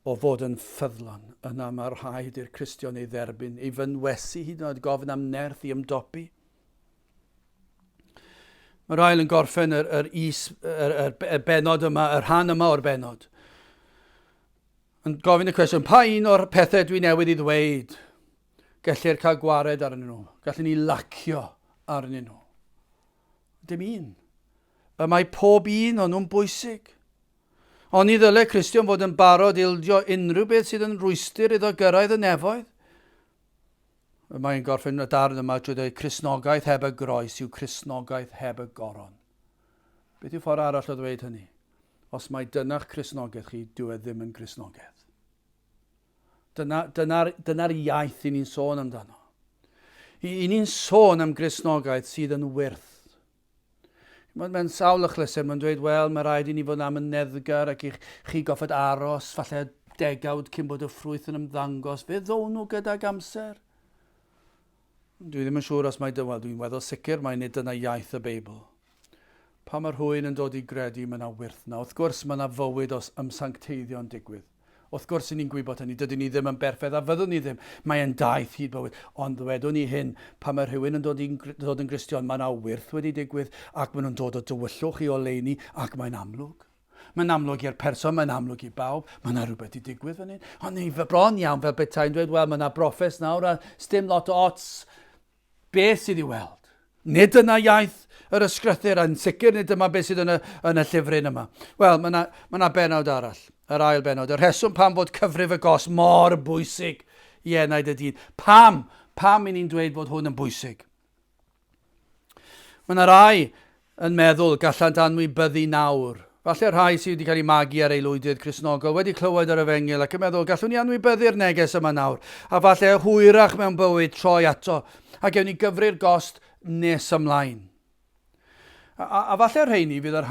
o fod yn ffyddlon, yna mae rhaid i'r Cristion ei dderbyn, ei fynwesu hyd yn oed gofyn am nerth i ymdopi. Mae'r ail yn gorffen y benod yma, yr rhan yma o'r benod. Yn gofyn y cwestiwn, pa un o'r pethau dwi newydd i ddweud gellir cael gwared arnyn nhw? Gallwn ni lacio arnyn nhw? Dim un. Y mae pob un o'n nhw'n bwysig. Ond ni ddyle Cristion fod yn barod ildio unrhyw beth sydd yn rwystyr iddo gyrraedd y nefoedd. Mae'n gorffen y darn yma drwy dweud Cristnogaeth heb y groes yw Cristnogaeth heb y goron. Beth yw ffordd arall o ddweud hynny? Os mae dyna'ch Cristnogaeth chi, dyw e ddim yn Cristnogaeth. Dyna'r iaith i ni'n sôn amdano. I ni'n sôn am Cristnogaeth sydd yn wyrth. Mae'n sawl achlysur, mae'n dweud, wel, mae rhaid i ni fod am y neddgar ac chi goffod aros, falle degawd cyn bod y ffrwyth yn ymddangos. Fe ddown nhw gydag amser. Dwi ddim yn siŵr os mae dywel. Dwi'n weddol sicr mae nid yna iaith y Beibl. Pa mae rhywun yn dod i gredu, mae yna wyrth na. Wrth gwrs, mae yna fywyd os ymsancteiddio'n digwydd. Wrth gwrs, ni'n gwybod hynny. Dydyn ni ddim yn berffedd, a fyddwn ni ddim. Mae'n daith hyd bywyd. Ond ddwedwn ni hyn, pa mae rhywun yn dod yn Gristion, mae yna wyrth wedi digwydd, ac maen nhw'n dod o dywyllwch i oleuni, ac mae'n amlwg. Mae'n amlwg i'r person, mae'n amlwg i bawb. Mae yna rhywbeth i digwydd fan hyn. Ond ni bron iawn fel betai'n dweud, wel, mae yna broffes nawr, a stym lot o ots. Beth sydd i weld? Nid yna iaith yr ysgrythyr, yn sicr nid yma beth sydd yn y llyfryn yma. Wel, mae yna benawd arall, yr ail benawd. Yr rheswm pam fod cyfrif y Gost mor bwysig i enaid y dyn. Pam i ni'n dweud bod hwn yn bwysig? Mae yna rai yn meddwl gallant anwybyddu nawr. Falle rhai sydd wedi cael ei magu ar aelwydydd Cristnogol wedi clywed yr Efengyl ac yn meddwl gallwn ni anwybyddu'r neges yma nawr. A falle hwyrach mewn bywyd troi ato. A gewn ni gyfri'r Gost nes ymlaen. A falle rheini fydd yr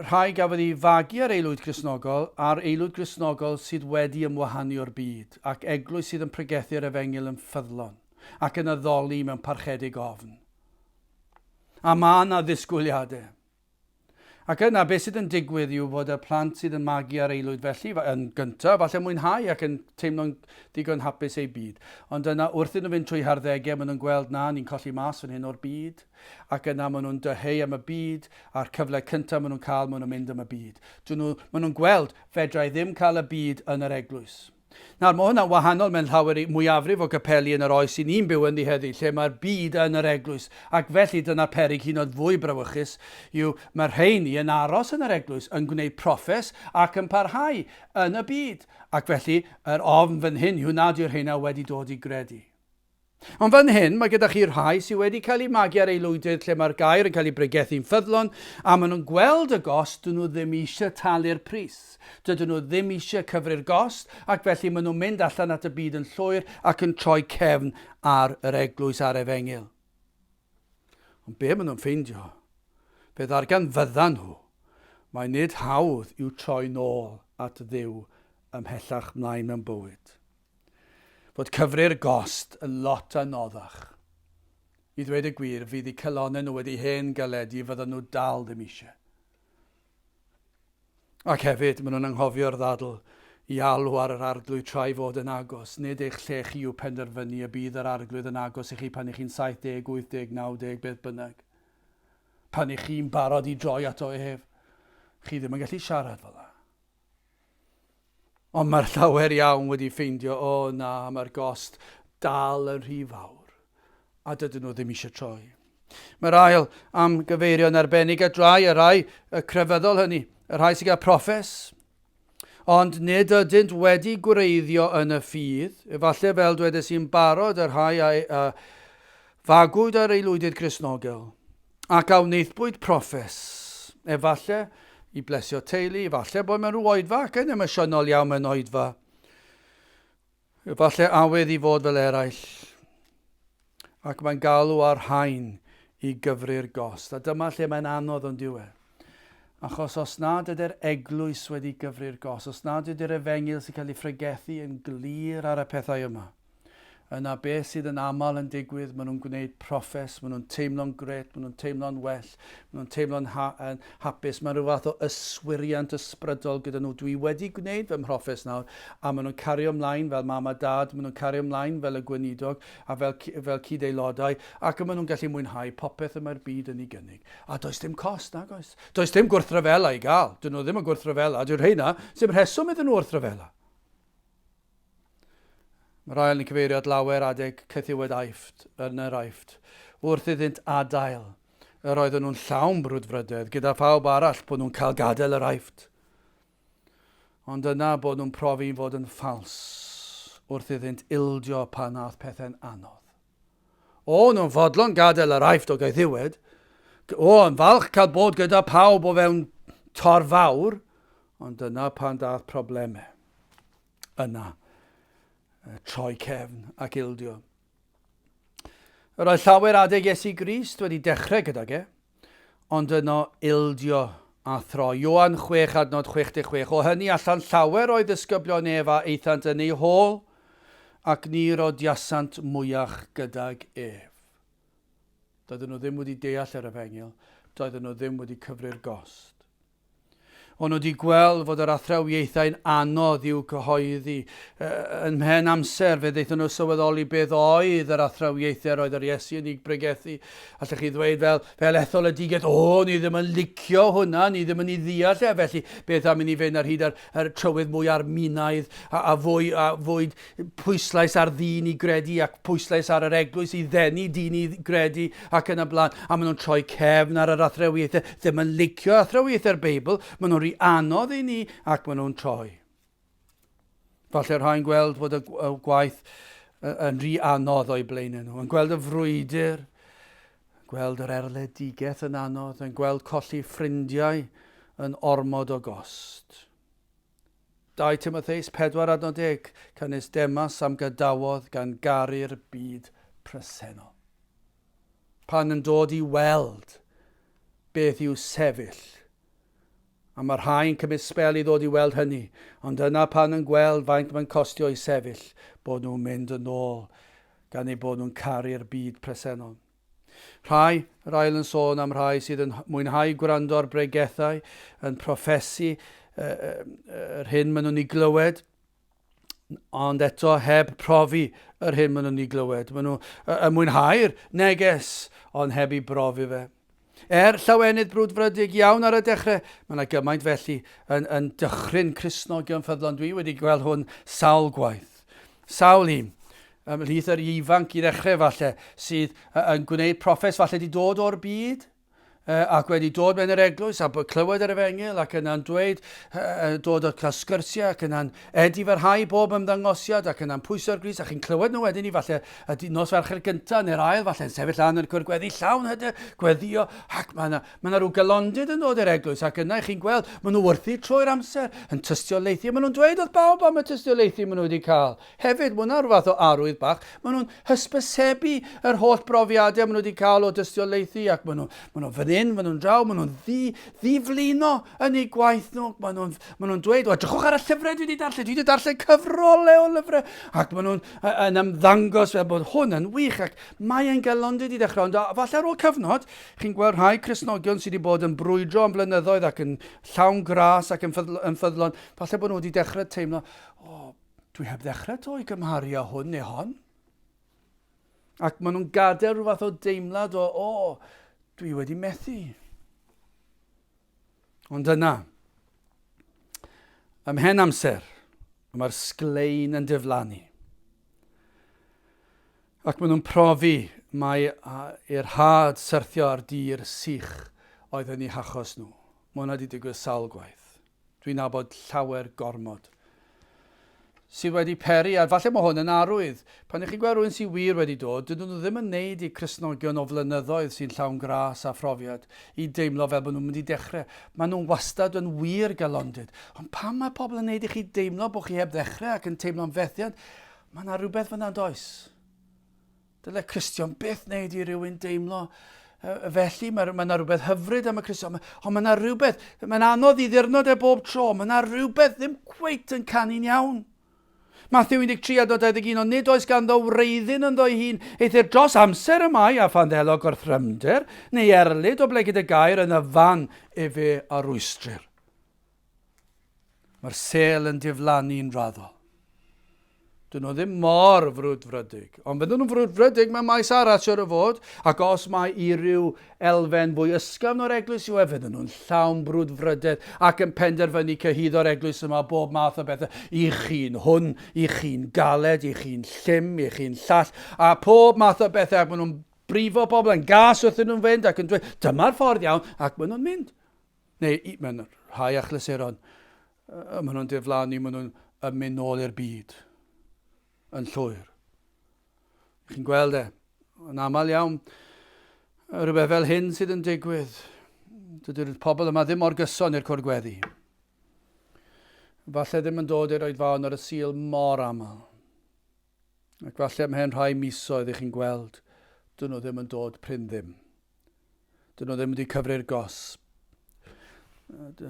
rhai gafodd ei fagu ar aelwyd Cristnogol a'r aelwyd Cristnogol sydd wedi ymwahanu o'r byd ac eglwys sydd yn pregethu'r Efengyl yn ffyddlon ac yn addoli mewn parchedig ofn. A mae yna ddisgwyliadau. Ac yna, beth sydd yn digwydd yw bod y plant sydd yn magu ar aelwyd felly yn gyntaf, falle mwynhau ac yn teimlo'n digon hapus ei byd. Ond yna, wrth iddyn nhw fynd trwy harddegau, maen nhw'n gweld na, ni'n colli mas fan hyn o'r byd. Ac yna, maen nhw'n dyheu am y byd, a'r cyfle cyntaf maen nhw'n cael, maen nhw'n mynd am y byd. Maen nhw'n gweld fedrai ddim cael y byd yn yr eglwys. Nawr, mae hwnna'n wahanol mewn llawer mwyafrif o gapeli yn yr oes sy'n ni'n byw yn heddiw, lle mae'r byd yn yr eglwys. Ac felly dyna'r peryg hyd yn oed fwy brawychus yw mae'r rheini yn aros yn yr eglwys yn gwneud proffes ac yn parhau yn y byd. Ac felly, yr ofn fan hyn yw nad yw'r rheina wedi dod i gredu. Ond fan hyn, mae gyda chi rhai sydd wedi cael ei magu ar aelwydydd lle mae'r gair yn cael ei bregethu'n ffyddlon a maen nhw'n gweld y Gost, dyn nhw ddim eisiau talu'r pris. Dydyn nhw ddim eisiau cyfri'r Gost ac felly maen nhw'n mynd allan at y byd yn llwyr ac yn troi cefn ar yr eglwys a'r Efengyl. Ond be maen nhw'n ffeindio? Beth ar gan fyddan nhw? Mae nid hawdd i'w troi nôl at Dduw ymhellach mlaen mewn bywyd. Bod cyfri'r Gost yn lot anoddach. I ddweud y gwir, fydd eu calonau nhw wedi hen galedu fyddan nhw dal ddim eisiau. Ac hefyd, maen nhw'n anghofio'r ddadl i alw ar yr arglwydd trai fod yn agos. Nid eich lle chi yw penderfynu y bydd yr arglwydd yn agos i chi pan ych chi'n 70, 80, 90, beth bynnag. Pan ych chi'n barod i droi ato ef, chi ddim yn gallu siarad fel yna. Ond mae'r llawer iawn wedi ffeindio, na, mae'r Gost dal yn rhy fawr. A dydyn nhw ddim eisiau troi. Mae'r ail am gyfeirio'n arbennig a drai, y rai y crefyddol hynny, y rhai sy'n cael proffes. Ond nid ydynt wedi gwreiddio yn y ffydd, efallai fel dwedes i'n barod y rhai fagwyd ar aelwydydd Cristnogol, ac a wneithbwyd proffes, efallai i blesio teulu, efallai bod mewn rhyw oedfa, ac yn emosiynol iawn mewn oedfa. Efallai awydd i fod fel eraill. Ac mae'n galw ar hain i gyfri'r Gost. A dyma lle mae'n anodd yn diwedd. Achos os nad ydy'r eglwys wedi gyfri'r Gost, os nad ydy'r Efengyl sy'n cael ei ffregethu yn glir ar y pethau yma, yna beth sydd yn aml yn digwydd, maen nhw'n gwneud proffes, maen nhw'n teimlo'n gret, maen nhw'n teimlo'n well, maen nhw'n teimlo'n hapus, mae'n rhyw fath o yswiriant ysbrydol gyda nhw. Dwi wedi gwneud fy mhroffes nawr, a maen nhw'n cario ymlaen fel mam a dad, maen nhw'n cario ymlaen fel y gweinidog, a fel cyd-aelodau, ac maen nhw'n gallu mwynhau popeth yma'r byd yn ei gynnig. A does dim cost, nag oes. Does dim gwrthryfela i gael. Dyn nhw ddim yn gwrthryfela. Dyw'r rheina, sy'n rheswm iddyn nhw wrthryfela. Mae'r ail yn cyfeirio at lawer adeg cythiwed aifft yn yr aifft. Wrth iddynt adael, yr oedden nhw'n llawn brwdfrydedd gyda phawb arall bod nhw'n cael gadael yr aifft. Ond yna bod nhw'n profi fod yn ffals wrth iddynt ildio pan nath pethau'n anodd. Nhw'n fodlon gadael yr aifft o gaethiwed. Yn falch cael bod gyda pawb o fewn tor fawr. Ond yna pan dath problemau. Yna. Troi cefn ac ildio. Yr oedd llawer adeg Iesu Grist wedi dechrau gydag ond yno ildio a thro. Ioan 6 adnod 66. O hynny allan llawer oedd ddisgyblion ef a eithant yn ei hôl, ac ni rodiasant mwyach gydag ef. Doedden nhw ddim wedi deall yr Efengyl, doedden nhw ddim wedi cyfri'r gost. O'n nhw wedi gweld fod yr athrawieithau'n anodd i'w cyhoeddi. Yn mhen amser, fe ddeithon nhw sylweddoli beth oedd yr athrawieithau oedd yr Iesu yn ei bregethu. Allech chi ddweud fel ethol y digeth, ni ddim yn licio hwnna, ni ddim yn ei ddeall e, felly beth am i ni fynd ar hyd yr trywydd mwy arminaidd a fwy pwyslais ar ddyn i gredu ac pwyslais ar yr eglwys i ddenu dyn i gredu ac yn y blaen. A maen nhw'n troi cefn ar yr athrawieithau, ddim yn licio athrawieithau'r Beibl, maen nhw'n anodd i ni ac maen nhw'n troi. Falle rhaid gweld fod y gwaith yn rhy anodd o'i blaenau nhw. Yn gweld y frwydr, gweld yr erledigaeth yn anodd, yn gweld colli ffrindiau yn ormod o gost. 2 Timotheus 4:10, cynnes demas am gadawodd gan garu'r byd presennol. Pan yn dod i weld beth yw sefyll, a mae'r rhai'n cymryd spel i ddod i weld hynny, ond yna pan yn gweld faint mae'n costio i sefyll, bod nhw'n mynd yn ôl, gan ei bod nhw'n caru'r byd presennol. Yr ail yn sôn am rhai sydd yn mwynhau gwrando ar bregethau, yn proffesu yr hyn maen nhw'n ei glywed, ond eto heb profi yr hyn maen nhw'n ei glywed. Maen nhw yn mwynhau'r neges, ond heb ei brofi fe. Llawenydd brwdfrydig iawn ar y dechrau, mae yna gymaint felly yn dychryn Cristnogion ffyddlon. Dwi wedi gweld hwn sawl gwaith. Sawl un. Ymhlith yr ifanc i ddechrau falle, sydd yn gwneud proffes falle wedi dod o'r byd, ac wedi dod mewn yr eglwys a clywed yr Efengyl ac yna'n dweud, dod o'r cael sgyrsiau ac yna'n edifarhau bob ymddangosiad ac yna'n pwyso'r gris, a chi'n clywed nhw wedyn i falle y nos Fercher gyntaf neu'r ail falle yn sefyll lan yn gweddi llawn hyder, gweddio, ac mae yna rhyw galondyd yn dod i'r eglwys ac yna chi'n gweld, maen nhw wrthi trwy'r amser yn tystiolaethu. Maen nhw'n dweud oedd bawb am y tystiolaethu maen nhw wedi cael. Hefyd, mae hwnna rhyw fath o arwydd bach, maen nhw'n hysbysebu yr holl brofiadau maen nhw wedi cael o tystiolaethu ac maen nhw fan hyn, maen nhw'n draw, maen nhw'n ddiflino yn ei gwaith nhw. Maen nhw'n dweud, edrychwch ar y llyfrau dwi wedi darllen cyfrolau o lyfrau. Ac maen nhw'n ymddangos fel bod hwn yn wych ac mae'n galondyd i ddechrau. Ond falle ar ôl cyfnod, chi'n gweld rhai Cristnogion sydd wedi bod yn brwydro am blynyddoedd ac yn llawn gras ac yn ffyddlon. Falle bod nhw wedi dechrau teimlo, dwi heb ddechrau to i gymharu â hwn neu hon. Ac maen nhw'n gadael rhyw fath o deimlad dwi wedi methu. Ond yna, ymhen amser, mae'r sglein yn diflannu. Ac maen nhw'n profi mae i'r had syrthio ar dir sych oedd yn eu hachos nhw. Mae hwnna wedi digwydd sawl gwaith. Dwi'n nabod llawer gormod sydd wedi peri, a falle mae hwn yn arwydd. Pan ych chi'n gweld rhywun sydd wir wedi dod, dydyn nhw ddim yn neud i Cristnogion o flynyddoedd sy'n llawn gras a phrofiad i deimlo fel bod nhw'n mynd i dechrau. Maen nhw'n wastad yn wir galondyd. Ond pan mae pobl yn neud i chi deimlo bod chi heb ddechrau ac yn teimlo'n fethiad, mae yna rhywbeth fyna does. Dyle Cristion byth neud i rhywun deimlo felly, mae yna rhywbeth hyfryd am y Cristion, ond mae yna rhywbeth, mae'n anodd i ddyrnod bob tro, mae yna rhywbeth ddim cweit yn canu'n iawn. Matthew 13:21, ond nid oes ganddo wreiddyn ynddo ei hun, eithir dros amser y mae a phandelog o'r thrymder, neu erlyd o ble gyda gair yn y fan efe a rwystrir. Mae'r sel yn diflannu'n raddol. Dyn nhw ddim mor frwdfrydig, ond bydden nhw'n frwdfrydig mewn maes arall siwr o fod, ac os mae i ryw elfen fwy ysgafn o'r eglwys yw fydden nhw'n llawn brwdfrydedd ac yn penderfynu cyhuddo'r eglwys yma bob math o bethau i chi'n hwn, i chi'n galed, i chi'n llym, i chi'n llall, a pob math o bethau ac maen nhw'n brifo bobl yn gas wrthyn nhw'n fynd ac yn dweud, dyma'r ffordd iawn, ac maen nhw'n mynd. Neu, mae'n rhai achlysuron, maen nhw'n diflannu, maen nhw'n mynd nôl i'r byd yn llwyr. Chi'n gweld yn aml iawn, rhywbeth fel hyn sydd yn digwydd. Dydy'r pobl yma ddim mor gyson i'r cwrgweddi. Falle ddim yn dod i'r oedfawn ar y sul mor aml. Ac falle ymhen rhai misoedd i chi'n gweld, dyn nhw ddim yn dod pryn ddim. Dyn nhw ddim wedi cyfri'r gosb.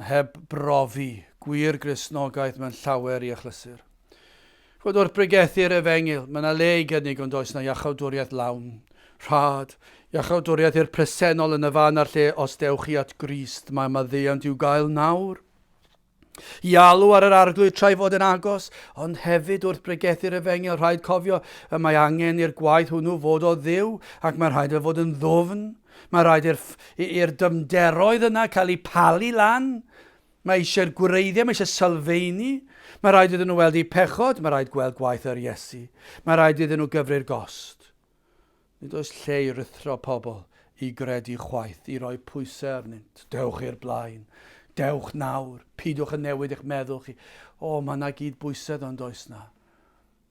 heb brofi, gwir Gristnogaeth mewn llawer i achlysur. Chod wrth bregethu'r Efengyl, mae yna le i gynnig ond oes na iachawdwriaeth lawn. Rhath, iachawdwriaeth i'r presennol yn y fan ar lle os dewch chi at Grist, mae maddeuant i'w gael nawr. I alw ar yr arglwydd trai fod yn agos, ond hefyd wrth bregethu'r Efengyl rhaid cofio y mae angen i'r gwaith hwnnw fod o dduw ac mae rhaid fod yn ddwfn. Mae rhaid i'r dymderoedd yna cael eu palu lan. Mae eisiau'r gwreiddiau, mae eisiau sylfaenu. Mae rhaid iddyn nhw weld eu pechod, mae rhaid gweld gwaith yr Iesu. Mae rhaid iddyn nhw gyfri'r gost. Nid oes lle i rithro pobl i gredu chwaith, i roi pwysau arnynt. Dewch i'r blaen. Dewch nawr, pidwch yn newid eich meddwl chi. Mae yna gyd bwysedd ond oes na.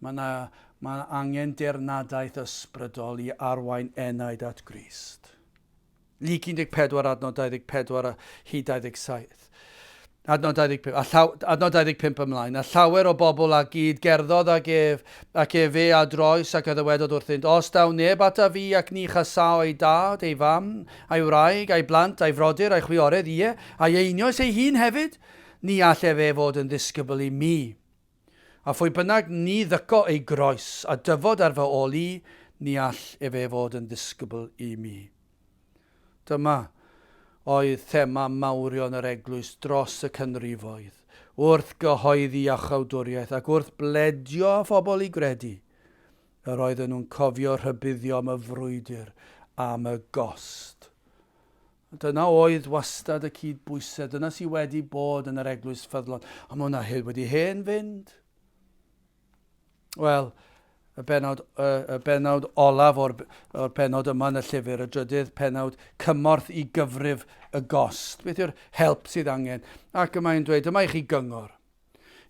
Mae angen dernadaeth ysbrydol i arwain enaid at Grist. Lyc 14, adnod 24 hyd 27. Adnod 25 ymlaen. A llawer o bobl a gyd gerddodd ac efe a droes ac yddywedodd wrthynt, os daw neb ata fi ac ni chasao ei dad, ei fam, ei wraig, ei blant, ei frodyr, ei chwiorydd, ie, a'i einioes ei hun hefyd, ni all efe fod yn ddisgybl i mi. A phwy bynnag ni ddyco ei groes a dyfod ar fy ôl i, ni all efe fod yn ddisgybl i mi. Dyma oedd thema mawrion yr eglwys dros y cynrifoedd, wrth gyhoeddi iachawdwriaeth ac wrth bledio a phobl i gredu, yr oedden nhw'n cofio rhybuddio am y frwydr am y gost. Dyna oedd wastad y cydbwysedd, dyna sydd wedi bod yn yr eglwys ffyddlon, a mae hwnna wedi hen fynd. Wel, y benawd olaf o'r benawd yma yn y llyfr, y drydydd penawd cymorth i gyfrif y gost. Beth yw'r help sydd angen? Ac mae'n dweud, dyma i chi gyngor.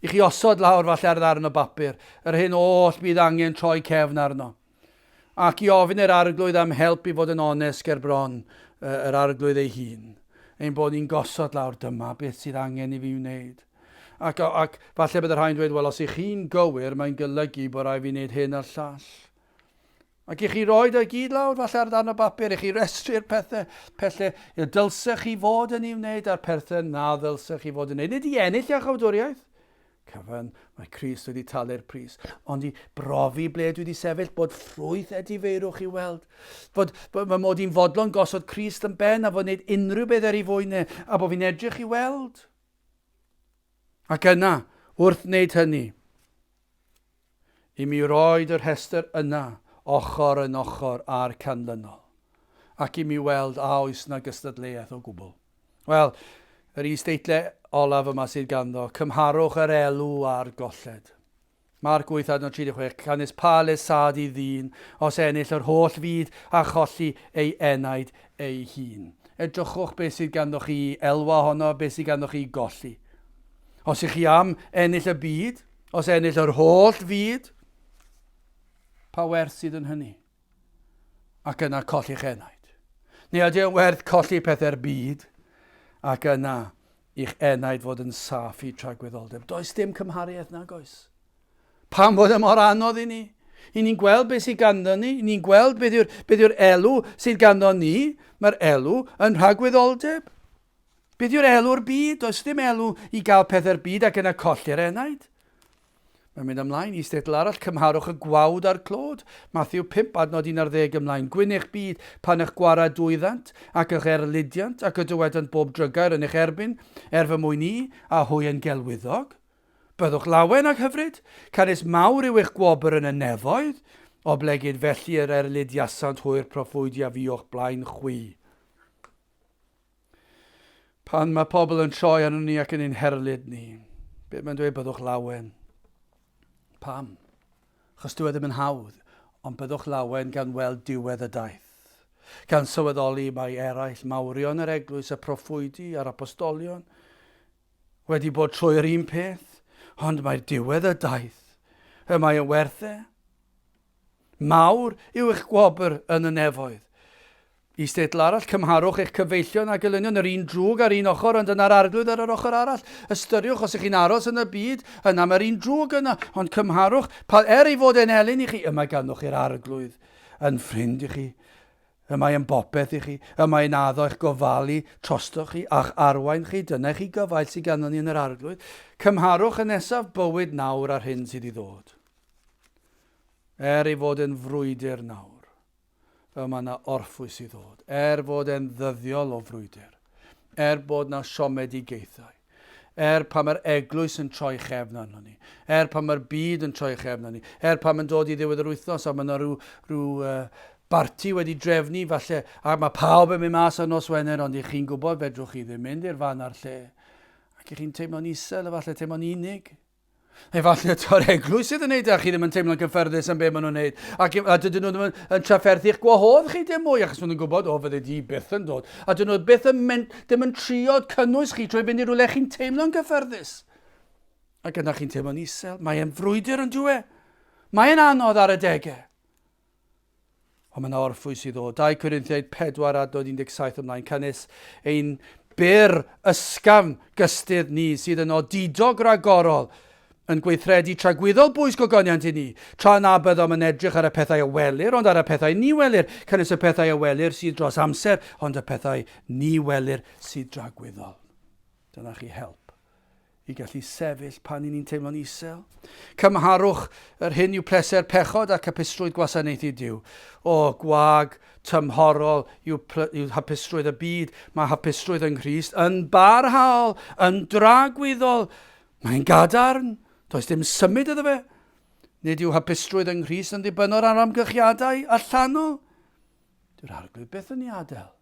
I chi osod lawr falle ar ddarn o bapur, yr hyn oll bydd angen troi cefn arno. Ac i ofyn i'r arglwydd am help i fod yn onest ger bron yr arglwydd ei hun. Ein bod ni'n gosod lawr dyma beth sydd angen i fi wneud. Ac falle bydd yr rhain dweud, wel, os ych chi'n gywir, mae'n golygu bod rhaid fi wneud hyn a'r llall. Ac i chi roed y gyd lawr, falle ar ddarn o bapur, i chi restru'r pethau y dylsech chi fod yn ei wneud a'r pethau na ddylsech chi fod yn ei wneud. Nid i ennill iachawdwriaeth. Cyfan, mae Crist wedi talu'r pris. Ond i brofi ble dwi wedi sefyll bod ffrwyth edifeirwch i weld. Bod mod i'n fodlon gosod Crist yn ben a fod wneud unrhyw beth ar ei fwyne a bod fi'n edrych i weld. Ac yna, wrth wneud hynny, i mi roed yr rhestr yna, ochr yn ochr a'r canlynol, ac i mi weld a oes na gystadleuaeth o gwbl. Wel, yr is-deitle olaf yma sydd ganddo, cymharwch yr elw a'r golled. Marc 8:36, canis pale sad i ddyn, os ennill yr holl fyd a cholli ei enaid ei hun. Edrychwch beth sydd ganddo chi elwa honno, beth sydd ganddo chi golli. Os ych chi am ennill y byd, os ennill yr holl fyd, pa werth sydd yn hynny? Ac yna colli'ch enaid. Neu ydy e'n werth colli pethau'r byd, ac yna i'ch enaid fod yn saff i tragwyddoldeb. Does dim cymhariaeth nag oes. Pam bod e mor anodd i ni? I ni'n gweld beth sydd ganddo ni, i ni'n gweld beth yw'r elw sydd ganddo ni, mae'r elw yn rhagwyddoldeb. Beth yw'r elw'r byd? Does dim elw i gael pethau'r byd ac yna colli'r enaid. Mae'n mynd ymlaen, is-deitl arall, cymharwch y gwawd a'r clod. Matthew 5:11 ymlaen. Gwyn eich byd pan eich gwara dwyddant ac eich erludiant ac y dywedant bob drygair yn eich erbyn, fy mwyn i a hwy yn gelwyddog. Byddwch lawen ac hyfryd, canis mawr yw eich gwobr yn y nefoedd, o blegyd felly yr erludiasant hwyr proffwydio fi o'ch blaen chwi. Pan mae pobl yn troi arno ni ac yn ein herlyd ni, beth mae'n dweud byddwch lawen. Pam? Chos dwi ddim yn hawdd, ond byddwch lawen gan weld diwedd y daith. Gan sylweddoli mae eraill mawrion yr eglwys, y proffwydi a'r apostolion, wedi bod trwy'r un peth, ond mae'r diwedd y daith. Y mae yn werth e. Mawr yw eich gwobr yn y nefoedd. Is-deitl arall, cymharwch eich cyfeillion a gylynion yr un drwg ar un ochr, ond yna'r arglwydd ar yr ochr arall. Ystyriwch os ych chi'n aros yn y byd, yna mae'r un drwg yna, ond cymharwch, ei fod yn elyn i chi, yma gandwch i'r arglwydd yn ffrind i chi. Y mae yn bopeth i chi, y mae'n addo eich gofalu trostoch chi a'ch arwain chi, dyna chi gyfail sydd ganddo ni yn yr arglwydd. Cymharwch y nesaf bywyd nawr ar hyn sydd i ddod. Ei fod yn frwydr nawr, yma na orffwys i ddod. Fod yn ddyddiol o frwydr. Bod na siomedigaethau. Pa mae'r eglwys yn troi chefn arno ni. Pa mae'r byd yn troi chefn arno ni. Pa mae'n dod i ddiwedd yr wythnos a mae yna rhyw barti wedi drefnu falle, a mae pawb yn mynd mas ar nos Wener, ond i chi'n gwybod fedrwch chi ddim mynd i'r fan ar lle. Ac i chi'n teimlo'n isel, a falle teimlo'n unig. Neu falle to'r eglwys sydd yn neud, a chi ddim yn teimlo'n gyffyrddus am be maen nhw'n neud. A dydyn nhw ddim yn trafferthu'ch gwahodd chi dim mwy, achos maen nhw'n gwybod, fydde di byth yn dod. A dydyn nhw byth ddim yn trio cynnwys chi trwy fynd i rywle chi'n teimlo'n gyffyrddus. Ac yna chi'n teimlo'n isel. Mae'n frwydr yn dwe. Mae'n anodd ar y degau. Ond mae'n orffwys i ddod. 2 Corinthiaid 4 a 17 ymlaen. Cynnes ein byr ysgafn gystydd ni sydd yn odidog ragorol yn gweithredu tragwyddol bwys gogoniant i ni. Tra na byddom yn edrych ar y pethau y welir, ond ar y pethau ni welir. Cynnes y pethau y welir sydd dros amser, ond y pethau ni welir sydd dragwyddol. Dyna chi help i gallu sefyll pan ni'n teimlo'n isel. Cymharwch yr hyn yw pleser pechod ac hapusrwydd gwasanaethu Duw. Gwag tymhorol yw hapusrwydd y byd. Mae hapusrwydd yng Nghrist yn barhaol, yn dragwyddol. Mae'n gadarn. Does dim symud iddo fe. Nid yw hapusrwydd yng Nghrist yn ddibynnol ar amgylchiadau allanol. Dyw'r arglwydd beth yn ei adael.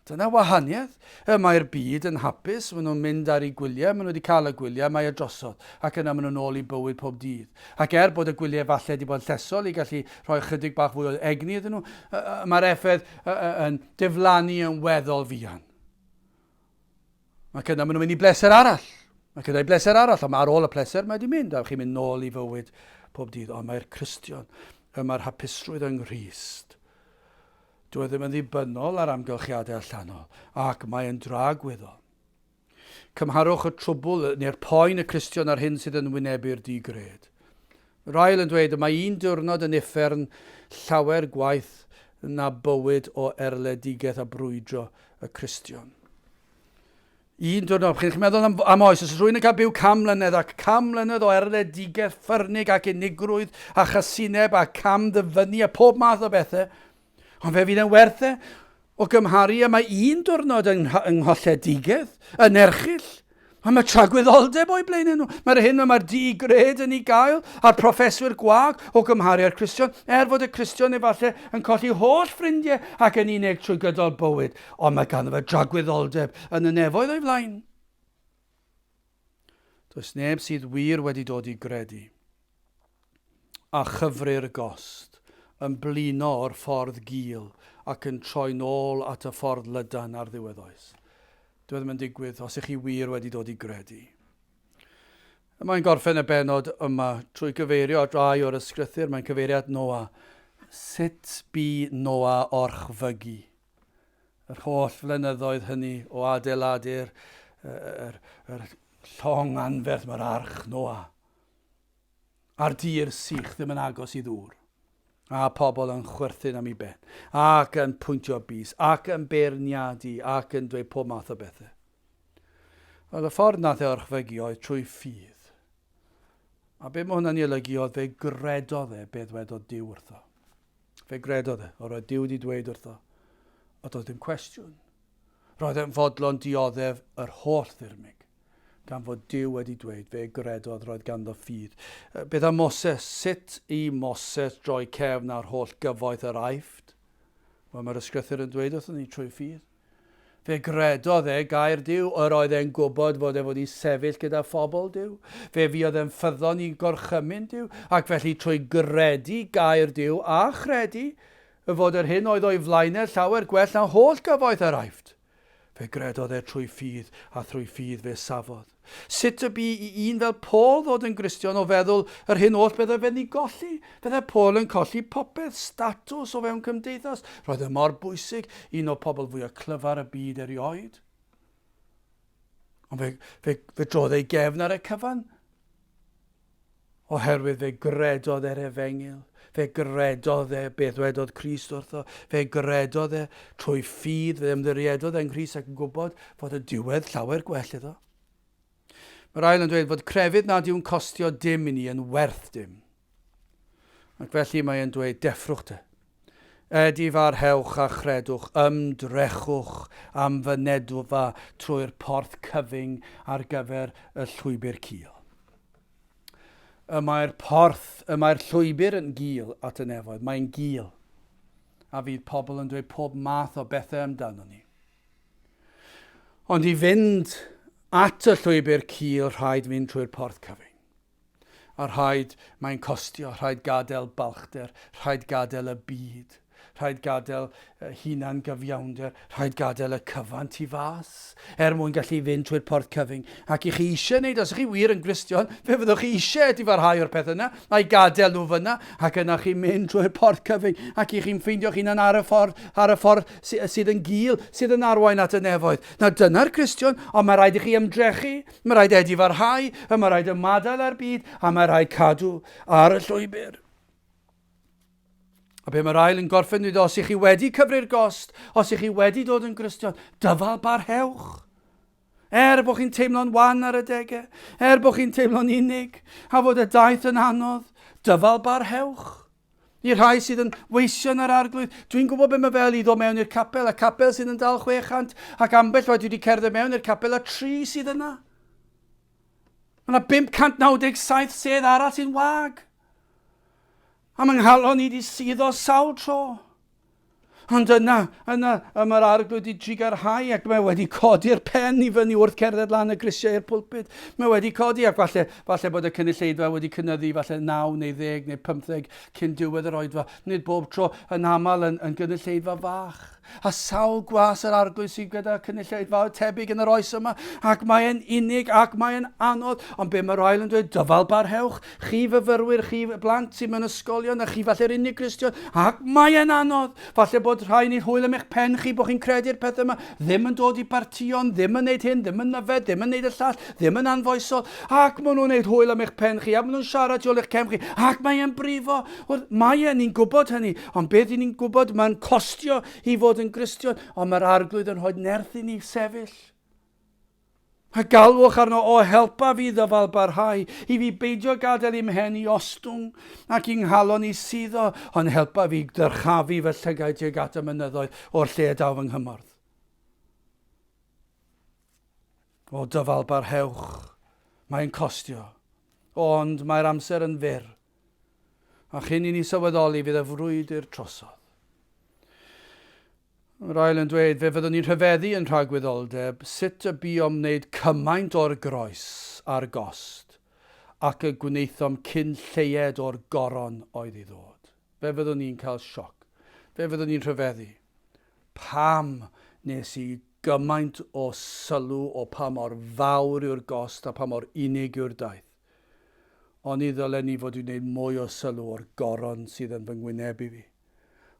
Dyna wahaniaeth. Mae'r byd yn hapus, maen nhw'n mynd ar ei gwyliau, maen nhw wedi cael y gwyliau, mae y drosodd, ac yna maen nhw'n ôl i bywyd pob dydd. Ac bod y gwyliau falle wedi bod llesol i gallu rhoi chydig bach fwy o egni iddyn nhw, mae'r effaith yn diflannu yn weddol fuan. Ac yna maen nhw'n mynd i bleser arall. Ac yna i bleser arall, ond ar ôl y pleser mae wedi mynd, a chi'n mynd nôl i fywyd pob dydd. Ond mae'r Cristion, mae'r hapusrwydd yng Nghrist. Dwi ddim yn ddibynnol ar amgylchiadau allanol, ac mae'n dragwyddol. Cymharwch y trwbl neu'r poen y Cristion ar hyn sydd yn wynebu'r digred. Rael yn dweud, mae un diwrnod yn uffern llawer gwaith na bywyd o erledigaeth a brwydro y Cristion. Un diwrnod, chi'n meddwl am oes, os rwy'n yn cael byw 100 mlynedd ac 100 mlynedd o erledigaeth ffyrnig ac unigrwydd a chasineb a cam ddyfynu a pob math o bethau, ond fe fydd yn werth o gymharu a mae un diwrnod yng ngholledigaeth, yn erchill. Ond mae tragwyddoldeb o'i blaen nhw. Mae'r hyn mae'r digred yn ei gael a'r proffeswyr gwag o gymharu â'r Cristion, fod y Cristion efallai yn colli holl ffrindiau ac yn unig trwy gydol bywyd. Ond mae ganddo fe dragwyddoldeb yn y nefoedd o'i flaen. Does neb sydd wir wedi dod i gredu a chyfru'r gost yn blino o'r ffordd gul ac yn troi nôl at y ffordd lydan ar ddiwedd oes. Dwi ddim yn digwydd os ych chi wir wedi dod i gredu. Mae'n gorffen y benod yma trwy gyfeirio at rai o'r ysgrythyr. Mae'n cyfeirio at Noa. Sut bu Noa orchfygu? Yr holl flynyddoedd hynny o adeiladu'r llong anferth mae'r arch Noa. A'r dir sych ddim yn agos i ddŵr. A pobl yn chwerthin am ei ben, ac yn pwyntio bys, ac yn beirniadu, ac yn dweud pob math o bethau. Wel, y ffordd nath e orchfygu oedd trwy ffydd. A be mae hwnna'n ei olygu oedd fe gredodd e beth wedodd Duw wrtho. Fe gredodd e, o roedd Duw wedi dweud wrtho, o doedd dim cwestiwn. Roedd e'n fodlon dioddef yr holl ddirmig. Gan fod Duw wedi dweud, fe gredodd roedd ganddo ffydd. Beth am Moses? Sut i Moses droi cefn ar holl gyfoeth yr aifft? Wel, mae'r ysgrythyr yn dweud wrthyn ni trwy ffydd. Fe gredodd e gair Duw, yr oedd e'n gwybod fod e fod i sefyll gyda phobl Duw. Fe fydd e'n ffyddon i gorchymyn Duw, ac felly trwy gredu gair Duw a chredu, fod yr hyn oedd o'i flaenau llawer gwell na holl gyfoeth yr aifft. Fe gredodd e trwy ffydd, a trwy ffydd fe safodd. Sut y bu i un fel Paul ddod yn Gristion o feddwl yr hyn oll byddai fe'n ei golli? Byddai Paul yn colli popeth, statws o fewn cymdeithas. Roedd e mor bwysig, un o pobl fwyaf clyfar y byd erioed. Ond fe drodd ei gefn ar y cyfan. oherwydd fe gredodd Efengyl. Fe gredodd beth wedodd Crist wrtho. Fe gredodd trwy ffydd, fe ymddiriedodd yn Crist ac yn gwybod fod y diwedd llawer gwell iddo. Mae'r ail yn dweud fod crefydd nad yw'n costio dim i ni yn werth dim. Ac felly mae e'n dweud deffrwch te. Edif ar hewch a chredwch, ymdrechwch am fy nedwfa trwy'r porth cyfyng ar gyfer y llwybr cul. Mae'r llwybr yn gul at y nefoedd. Mae'n gul. A fydd pobl yn dweud pob math o bethau amdano ni. Ond i fynd at y llwybr cul, rhaid fynd trwy'r porth cyfyng. A mae'n costio, rhaid gadael balchder, rhaid gadael y byd. Rhaid gadael hunan gyfiawnder, rhaid gadael y cyfan tu fas, mwyn gallu fynd trwy'r porth cyfyng. Ac i chi eisiau wneud, os ych chi wir yn Gristion, fe fyddwch chi eisiau i farhau o'r peth yna, a'i gadael nhw fyna, ac yna chi'n mynd trwy'r porth cyfyng, ac i chi'n ffeindio chi'n ar y ffordd sydd yn gul, sydd yn arwain at y nefoedd. Na dyna'r Gristion, ond mae rhaid i chi ymdrechu, mae rhaid edi farhau, mae rhaid ymadael ar byd, a mae rhaid cadw ar y llwybr. A be mae'r ail yn gorffen dweud, os ych chi wedi cyfri'r gost, os ych chi wedi dod yn Gristion, dyfal barhewch. Bod chi'n teimlo'n wan ar y degau, bod chi'n teimlo'n unig, a fod y daith yn anodd, dyfal barhewch. I'r rhai sydd yn weisio yn yr arglwydd, dwi'n gwybod be mae fel i ddod mewn i'r capel, a capel sydd yn dal 600, ac ambell oedd wedi cerdded mewn i'r capel a 3 sydd yna. Mae yna 597 sedd arall sy'n wag. A mae'n nghalon ni wedi suddo sawl tro. Ond yna mae'r arglwydd wedi trigarhau ac mae wedi codi'r pen i fyny wrth cerdded lan y grisiau i'r pwlpid. Mae wedi codi ac falle bod y cynulleidfa wedi cynyddu falle 9 neu 10 neu 15 cyn diwedd yr oedfa. Nid bob tro yn aml yn gynulleidfa fach. A sawl gwas yr arglwydd sydd gyda cynulleidfa tebyg yn yr oes yma. Ac mae'n unig ac mae'n anodd. Ond be mae'r ail yn dweud, dyfal barhewch. Chi fyfyrwyr, chi blant sy'n mewn ysgolion, a chi falle'r unig Gristion. Ac mae'n anodd. Falle bod rhai ni hwyl am eich pen chi bod chi'n credu'r peth yma. Ddim yn dod i bartion, ddim yn neud hyn, ddim yn nyfed, ddim yn neud y llall, ddim yn anfoesol. Ac maen nhw'n neud hwyl am eich pen chi. A maen nhw'n siarad i ôl eich cefn chi. Ac mae'n brifo. Ni'n gwybod hynny. Ond beth ni'n gwybod, mae'n costio i fod yn Gristion, ond mae'r arglwydd yn rhoi nerth i ni sefyll. A galwch arno o helpa fi ddyfal barhau, i fi beidio gadael i'm hen i ostwng, ac i'n nghalon i suddo, ond helpa fi dyrchafu fy llygaid tuag at y mynyddoedd o'r lle daw fy nghymorth. O dyfal barhewch, mae'n costio, ond mae'r amser yn fyr, a chyn i ni sylweddoli fydd y frwydr trosodd. Mae'r ail yn dweud, fe fyddwn ni'n rhyfeddu yn rhagwyddoldeb, sut y buom wneud cymaint o'r groes a'r gost, ac y gwneithom cyn lleied o'r goron oedd i ddod. Fe fyddwn ni'n cael sioc. Fe fyddwn ni'n rhyfeddu. Pam nes i gymaint o sylw o pa mor fawr yw'r gost a pa mor unig yw'r daith. Ond i ddylen ni fod i'n gwneud mwy o sylw o'r goron sydd yn fy ngwynebu fi,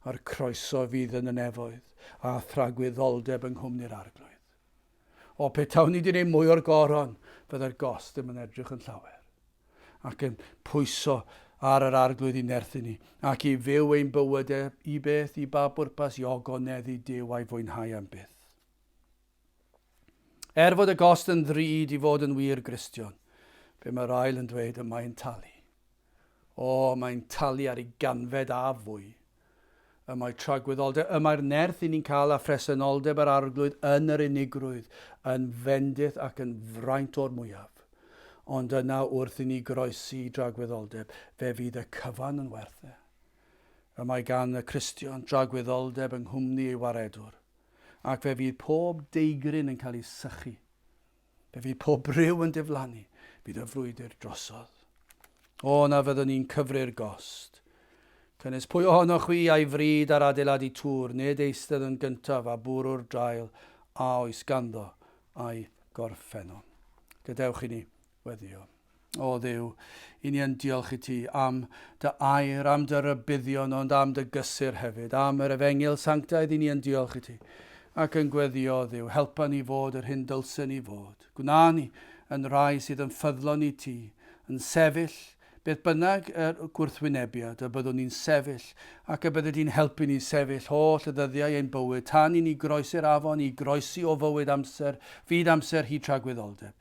a'r croeso fydd yn y nefoedd, a thragwyddoldeb yng nghwmni'r arglwydd. O petaw ni wedi gwneud mwy o'r goron, byddai'r gost ddim yn edrych yn llawer. Ac yn pwyso ar yr arglwydd i nerthu ni, ac i fyw ein bywydau i beth, i ba bwrpas, i ogoneddu Duw a'i fwynhau am byth. Fod y gost yn ddrud i fod yn wir Gristion, be mae'r ail yn dweud y mae'n talu. Mae'n talu ar ei ganfed a fwy. Mae'r tragwyddoldeb, mae'r nerth i ni'n cael a phresenoldeb yr arglwydd yn yr unigrwydd, yn fendith ac yn fraint o'r mwyaf. Ond yna wrth i ni groesi dragwyddoldeb, fe fydd y cyfan yn werth e. Mae gan y Cristion dragwyddoldeb yng nghwmni ei waredwr, ac fe fydd pob deigryn yn cael ei sychu. Fe fydd pob ryw yn diflannu, fydd y frwydr drosodd. Na fyddwn ni'n cyfri'r gost. Cynnes pwy ohonoch chi a'i fryd ar adeiladu tŵr, nid eistedd yn gyntaf a bwrw'r drail, a oes ganddo a'i gorffenol. Gadewch i ni weddio. O Dduw, i ni yn diolch i ti am dy air, am dy rybuddion, ond am dy gysur hefyd, am yr Efengyl sanctaidd i ni yn diolch i ti. Ac yn gweddio, Dduw, helpa ni fod yr hyn dylsen ni fod. Gwna ni yn rai sydd yn ffyddlon i ti, yn sefyll Beth bynnag gwrthwynebiad y byddwn ni'n sefyll ac y byddwn ni'n helpu ni sefyll holl y ddyddiau ein bywyd tan i ni groesi'r afon, i groesi o fywyd amser, fyd amser hyd tragwyddoldeb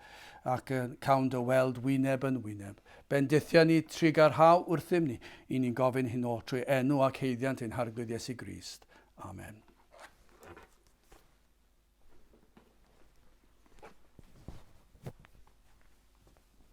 ac yn cawn dy weld wyneb yn wyneb. Bendithia ni trigarhaw wrthym ni i ni'n gofyn hyn o trwy enw ac heiddiant ein harglwydd Iesu Grist. Amen.